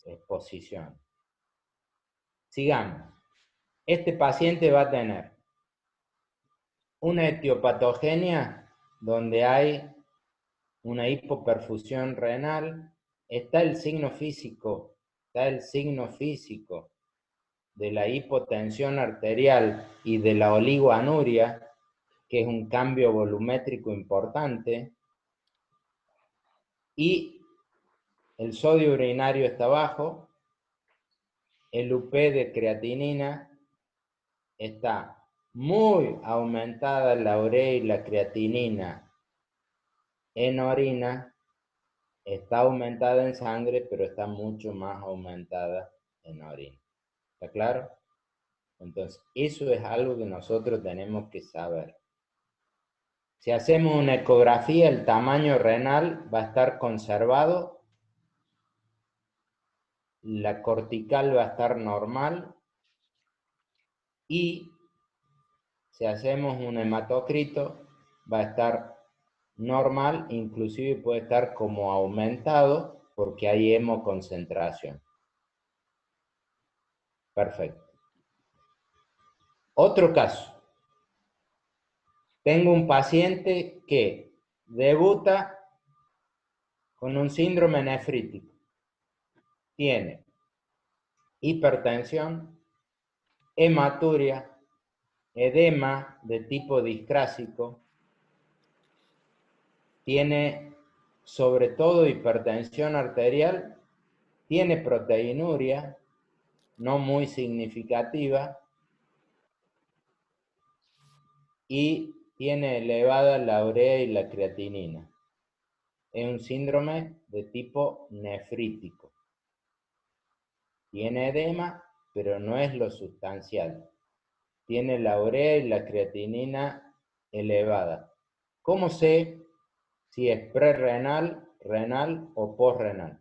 exposiciones. Sigamos. Este paciente va a tener una etiopatogenia donde hay una hipoperfusión renal. Está el signo físico de la hipotensión arterial y de la oligoanuria, que es un cambio volumétrico importante, y el sodio urinario está bajo, el UP de creatinina está muy aumentada, la urea y la creatinina en orina, está aumentada en sangre, pero está mucho más aumentada en orina. ¿Está claro? Entonces, eso es algo que nosotros tenemos que saber. Si hacemos una ecografía, el tamaño renal va a estar conservado, la cortical va a estar normal, y si hacemos un hematocrito va a estar normal, inclusive puede estar como aumentado porque hay hemoconcentración. Perfecto. Otro caso. Tengo un paciente que debuta con un síndrome nefrítico. Tiene hipertensión, hematuria, edema de tipo discrásico, tiene sobre todo hipertensión arterial, tiene proteinuria, no muy significativa, y tiene elevada la urea y la creatinina. Es un síndrome de tipo nefrítico. Tiene edema, pero no es lo sustancial. Tiene la urea y la creatinina elevada. ¿Cómo sé si es prerrenal, renal o posrenal?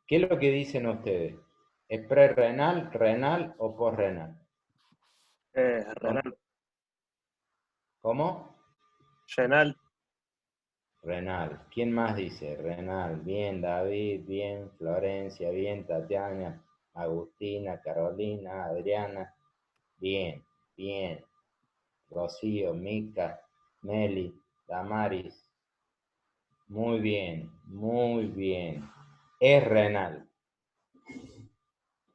¿Qué es lo que dicen ustedes? ¿Es prerrenal, renal o posrenal? Renal. ¿Cómo? Renal. Renal. ¿Quién más dice? Renal. Bien, David, bien, Florencia, bien, Tatiana, Agustina, Carolina, Adriana. Bien, bien. Rocío, Mica, Meli, Damaris. Muy bien, muy bien. Es renal.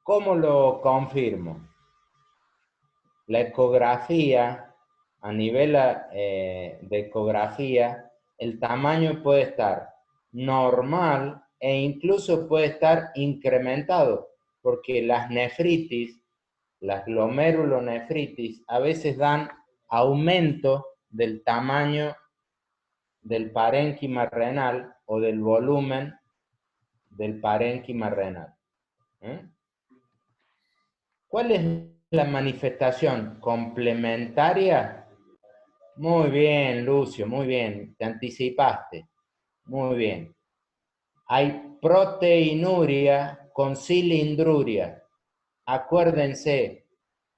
¿Cómo lo confirmo? La ecografía, a nivel de ecografía, el tamaño puede estar normal e incluso puede estar incrementado, porque las nefritis, las glomerulonefritis, a veces dan aumento del tamaño del parénquima renal o del volumen del parénquima renal. ¿Cuál es la manifestación complementaria? Muy bien, Lucio, muy bien, te anticipaste. Muy bien. Hay proteinuria con cilindruria. Acuérdense,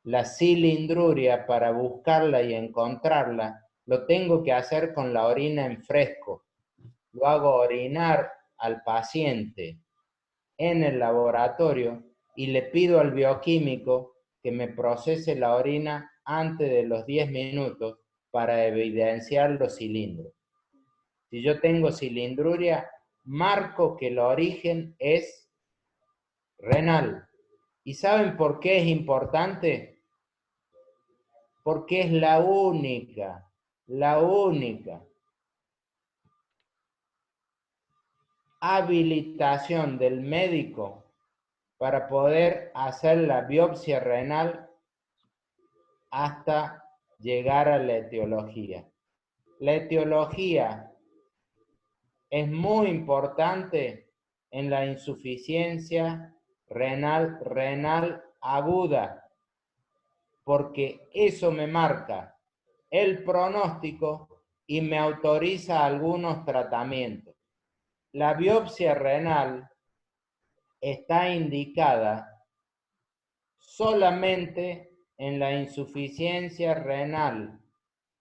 la cilindruria, para buscarla y encontrarla, lo tengo que hacer con la orina en fresco. Lo hago orinar al paciente en el laboratorio y le pido al bioquímico que me procese la orina antes de los 10 minutos para evidenciar los cilindros. Si yo tengo cilindruria, marco que el origen es renal. ¿Y saben por qué es importante? Porque es la única habilitación del médico para poder hacer la biopsia renal hasta llegar a la etiología. La etiología es muy importante en la insuficiencia renal aguda, porque eso me marca el pronóstico y me autoriza algunos tratamientos. La biopsia renal está indicada solamente en la insuficiencia renal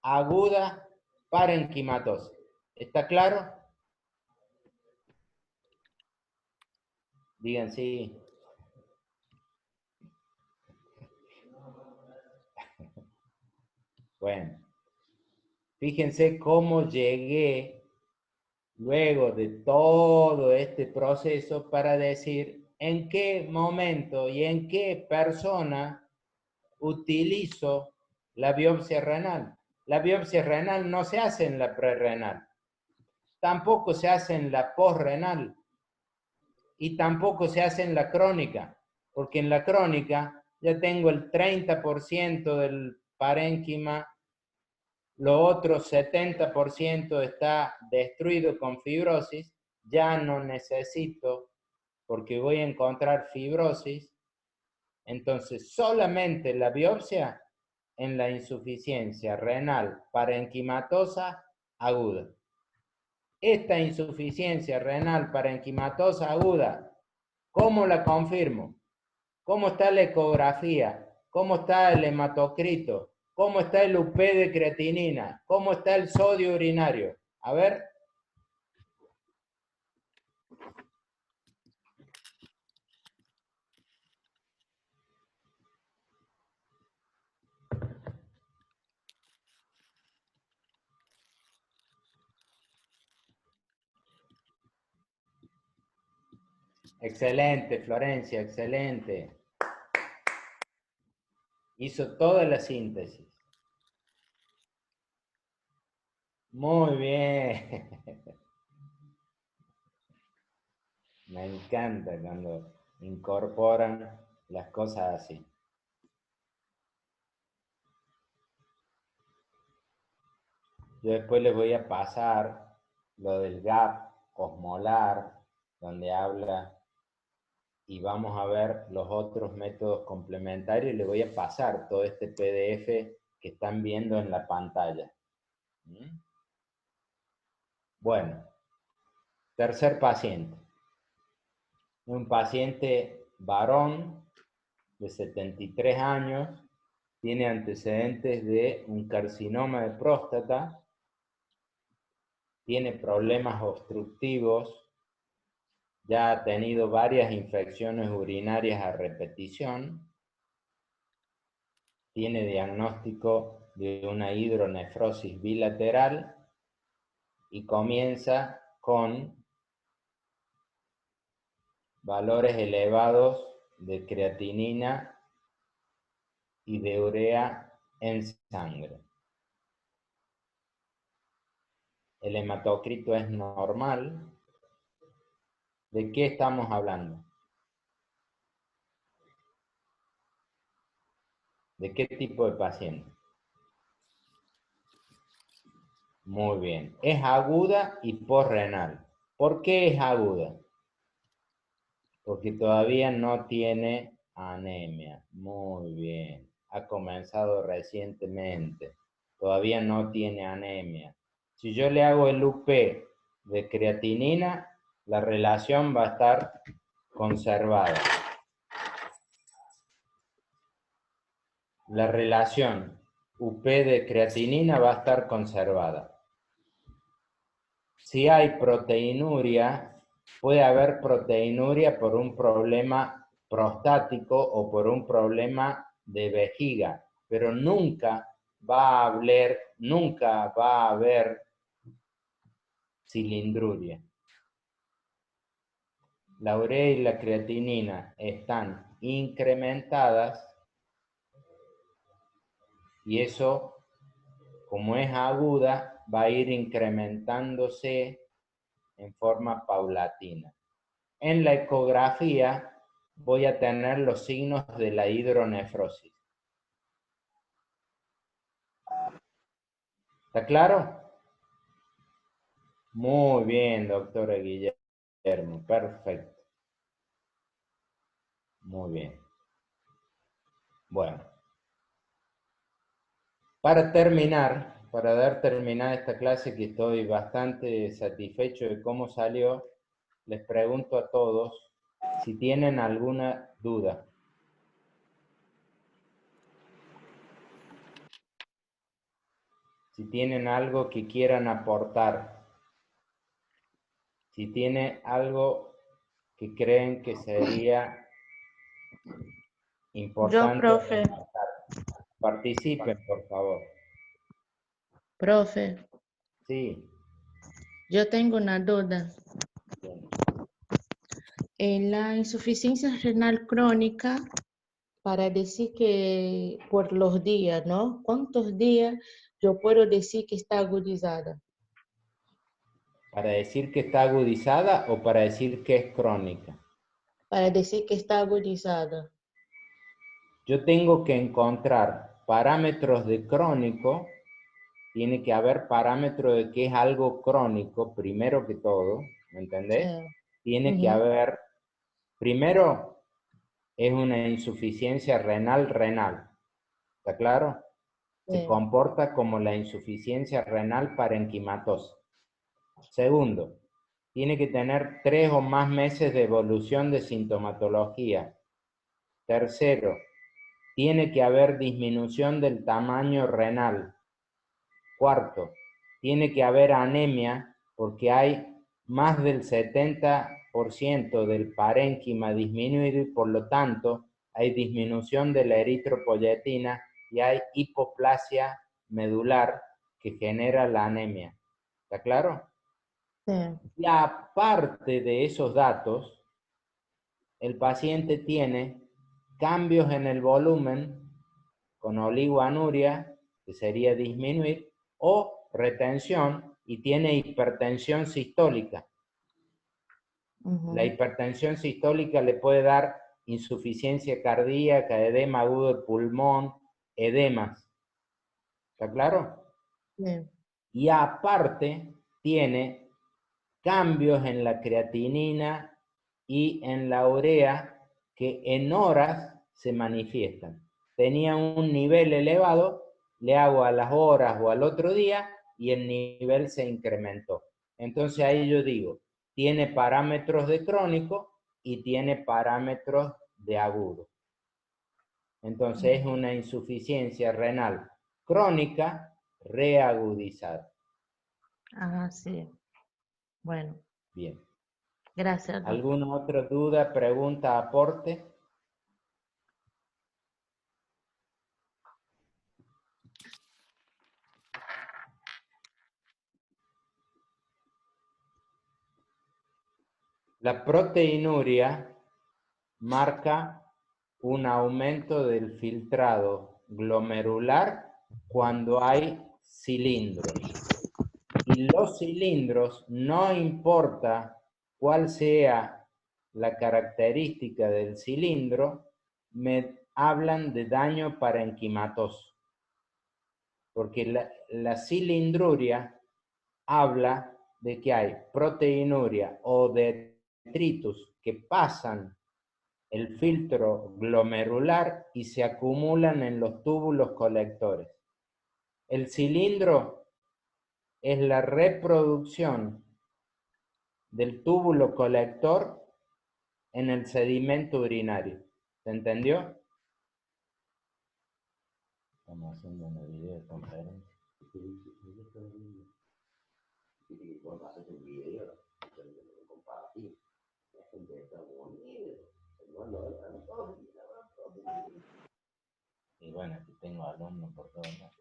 aguda parenquimatosa. ¿Está claro? Digan sí. Bueno, fíjense cómo llegué luego de todo este proceso para decir en qué momento y en qué persona utilizo la biopsia renal. La biopsia renal no se hace en la prerrenal, tampoco se hace en la posrenal y tampoco se hace en la crónica, porque en la crónica ya tengo el 30% del parénquima, lo otro 70% está destruido con fibrosis, ya no necesito porque voy a encontrar fibrosis. Entonces solamente la biopsia en la insuficiencia renal parenquimatosa aguda. Esta insuficiencia renal parenquimatosa aguda, ¿cómo la confirmo? ¿Cómo está la ecografía? ¿Cómo está el hematocrito? ¿Cómo está el UP de creatinina? ¿Cómo está el sodio urinario? A ver. Excelente, Florencia, excelente. Hizo toda la síntesis. Muy bien. Me encanta cuando incorporan las cosas así. Yo después les voy a pasar lo del gap osmolar, donde habla, y vamos a ver los otros métodos complementarios, y les voy a pasar todo este PDF que están viendo en la pantalla. Bueno, tercer paciente. Un paciente varón de 73 años, tiene antecedentes de un carcinoma de próstata, tiene problemas obstructivos, ya ha tenido varias infecciones urinarias a repetición, tiene diagnóstico de una hidronefrosis bilateral y comienza con valores elevados de creatinina y de urea en sangre. El hematocrito es normal. ¿De qué estamos hablando? ¿De qué tipo de paciente? Muy bien. Es aguda y posrenal. ¿Por qué es aguda? Porque todavía no tiene anemia. Muy bien. Ha comenzado recientemente. Todavía no tiene anemia. Si yo le hago el UP de creatinina, la relación va a estar conservada. La relación UP de creatinina va a estar conservada. Si hay proteinuria, puede haber proteinuria por un problema prostático o por un problema de vejiga, pero nunca va a haber cilindruria. La urea y la creatinina están incrementadas y eso, como es aguda, va a ir incrementándose en forma paulatina. En la ecografía voy a tener los signos de la hidronefrosis. ¿Está claro? Muy bien, doctora Guillermo. Perfecto. Muy bien. Bueno. Para terminar, para dar terminada esta clase, que estoy bastante satisfecho de cómo salió, les pregunto a todos si tienen alguna duda. Si tienen algo que quieran aportar. Si tienen algo que creen que sería importante. Yo, profe. Participen, por favor. Profe, Sí. yo tengo una duda. Bien. En la insuficiencia renal crónica, para decir que por los días, ¿no? ¿Cuántos días yo puedo decir que está agudizada? ¿Para decir que está agudizada o para decir que es crónica? Para decir que está agudizada. Yo tengo que encontrar parámetros de crónico, tiene que haber parámetros de que es algo crónico, primero que todo, ¿me entendés? Sí. Tiene que haber, primero, es una insuficiencia renal, ¿está claro? Se comporta como la insuficiencia renal parenquimatosa. Segundo, tiene que tener 3 o más meses de evolución de sintomatología. Tercero, tiene que haber disminución del tamaño renal. Cuarto, tiene que haber anemia porque hay más del 70% del parénquima disminuido y por lo tanto hay disminución de la eritropoyetina y hay hipoplasia medular que genera la anemia. ¿Está claro? Sí. Y aparte de esos datos, el paciente tiene cambios en el volumen con oligoanuria, que sería disminuir, o retención, y tiene hipertensión sistólica. La hipertensión sistólica le puede dar insuficiencia cardíaca, edema agudo de pulmón, edemas. ¿Está claro? Sí. Y aparte tiene cambios en la creatinina y en la urea que en horas se manifiestan. Tenía un nivel elevado, le hago a las horas o al otro día y el nivel se incrementó. Entonces ahí yo digo, tiene parámetros de crónico y tiene parámetros de agudo. Entonces es una insuficiencia renal crónica reagudizada. Ah, sí. Bueno. Bien. Gracias, doctor. ¿Alguna otra duda, pregunta, aporte? La proteinuria marca un aumento del filtrado glomerular cuando hay cilindros. Y los cilindros, no importa cuál sea la característica del cilindro, me hablan de daño parenquimatoso. Porque la cilindruria habla de que hay proteinuria o detritus que pasan el filtro glomerular y se acumulan en los túbulos colectores. El cilindro es la reproducción del túbulo colector en el sedimento urinario. ¿Se entendió? Estamos haciendo una videoconferencia. Y bueno, aquí tengo alumnos por todos lados.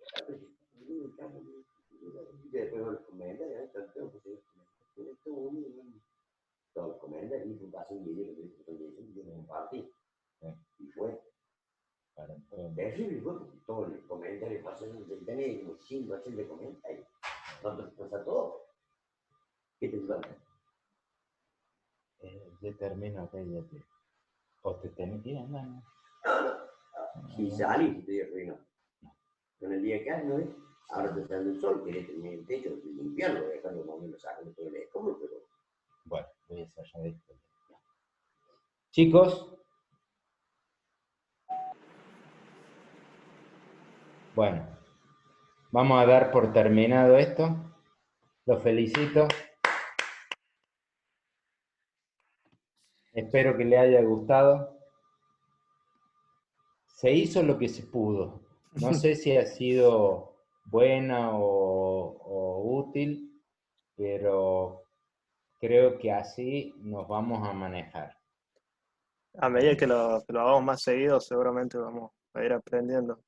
Después los comentarios, todos comentan y tú pasas un video que te dicen, yo me compartí. Y fue. Terrible, fue porque todos los comentarios pasan de internet, como 5 o 80 comentarios. No te pasa todo. ¿Qué te falta? Ya termino acá y ya te... O te tenés que ir andando. Si salís, te digo que no. Con el día que hay, ¿no ves? Ahora te está dando el sol, querés terminar el techo, limpiarlo, dejando más o menos sacando todo el escombro, pero... Bueno, voy a cerrar esto. Chicos. Bueno, vamos a dar por terminado esto. Los felicito. Espero que les haya gustado. Se hizo lo que se pudo. No sé si ha sido buena o útil, pero creo que así nos vamos a manejar. A medida que lo hagamos más seguido, seguramente vamos a ir aprendiendo.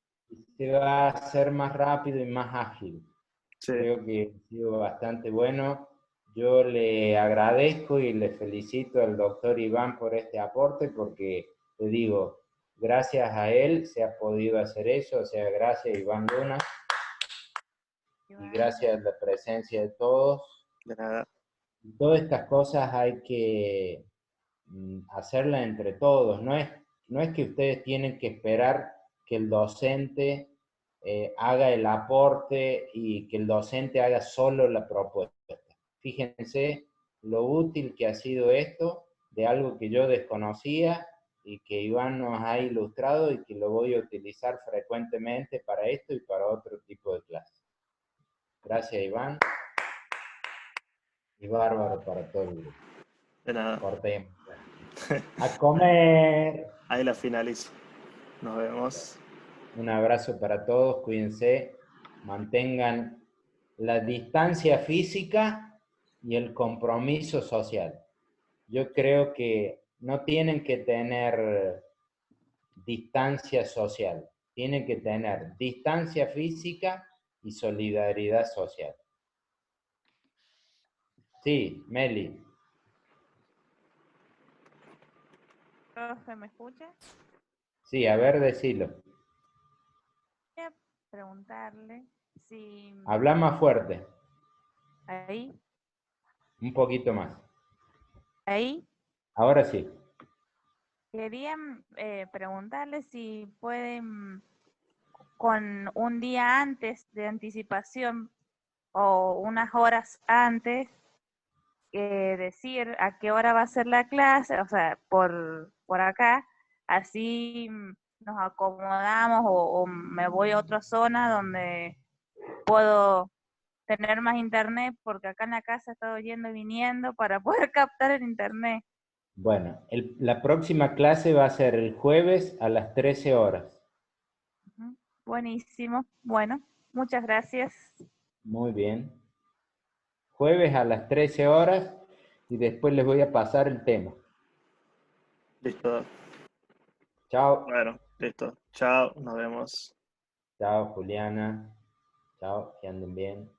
Se va a hacer más rápido y más ágil. Sí. Creo que ha sido bastante bueno. Yo le agradezco y le felicito al doctor Iván por este aporte, porque te digo, gracias a él se ha podido hacer eso, o sea, gracias a Iván Luna, y gracias a la presencia de todos. De nada. Todas estas cosas hay que hacerlas entre todos, no es que ustedes tienen que esperar que el docente haga el aporte y que el docente haga solo la propuesta. Fíjense lo útil que ha sido esto, de algo que yo desconocía y que Iván nos ha ilustrado y que lo voy a utilizar frecuentemente para esto y para otro tipo de clases. Gracias, Iván. Y bárbaro para todo el grupo. De nada. Cortemos. A comer. Ahí la finalizo. Nos vemos. Un abrazo para todos, cuídense, mantengan la distancia física y el compromiso social. Yo creo que no tienen que tener distancia social, tienen que tener distancia física y solidaridad social. Sí, Meli. Profe, ¿me escucha? Sí, a ver, decilo. Voy a preguntarle si... Habla más fuerte. Ahí. Un poquito más. Ahí. Ahora sí. Quería preguntarle si pueden, con un día antes de anticipación o unas horas antes, decir a qué hora va a ser la clase, o sea, por acá, así nos acomodamos o me voy a otra zona donde puedo tener más internet, porque acá en la casa he estado yendo y viniendo para poder captar el internet. Bueno, la próxima clase va a ser el jueves a las 13 horas. Buenísimo. Bueno, muchas gracias. Muy bien. Jueves a las 13 horas y después les voy a pasar el tema. Listo. Chao. Bueno, listo. Chao, nos vemos. Chao, Juliana. Chao, que anden bien.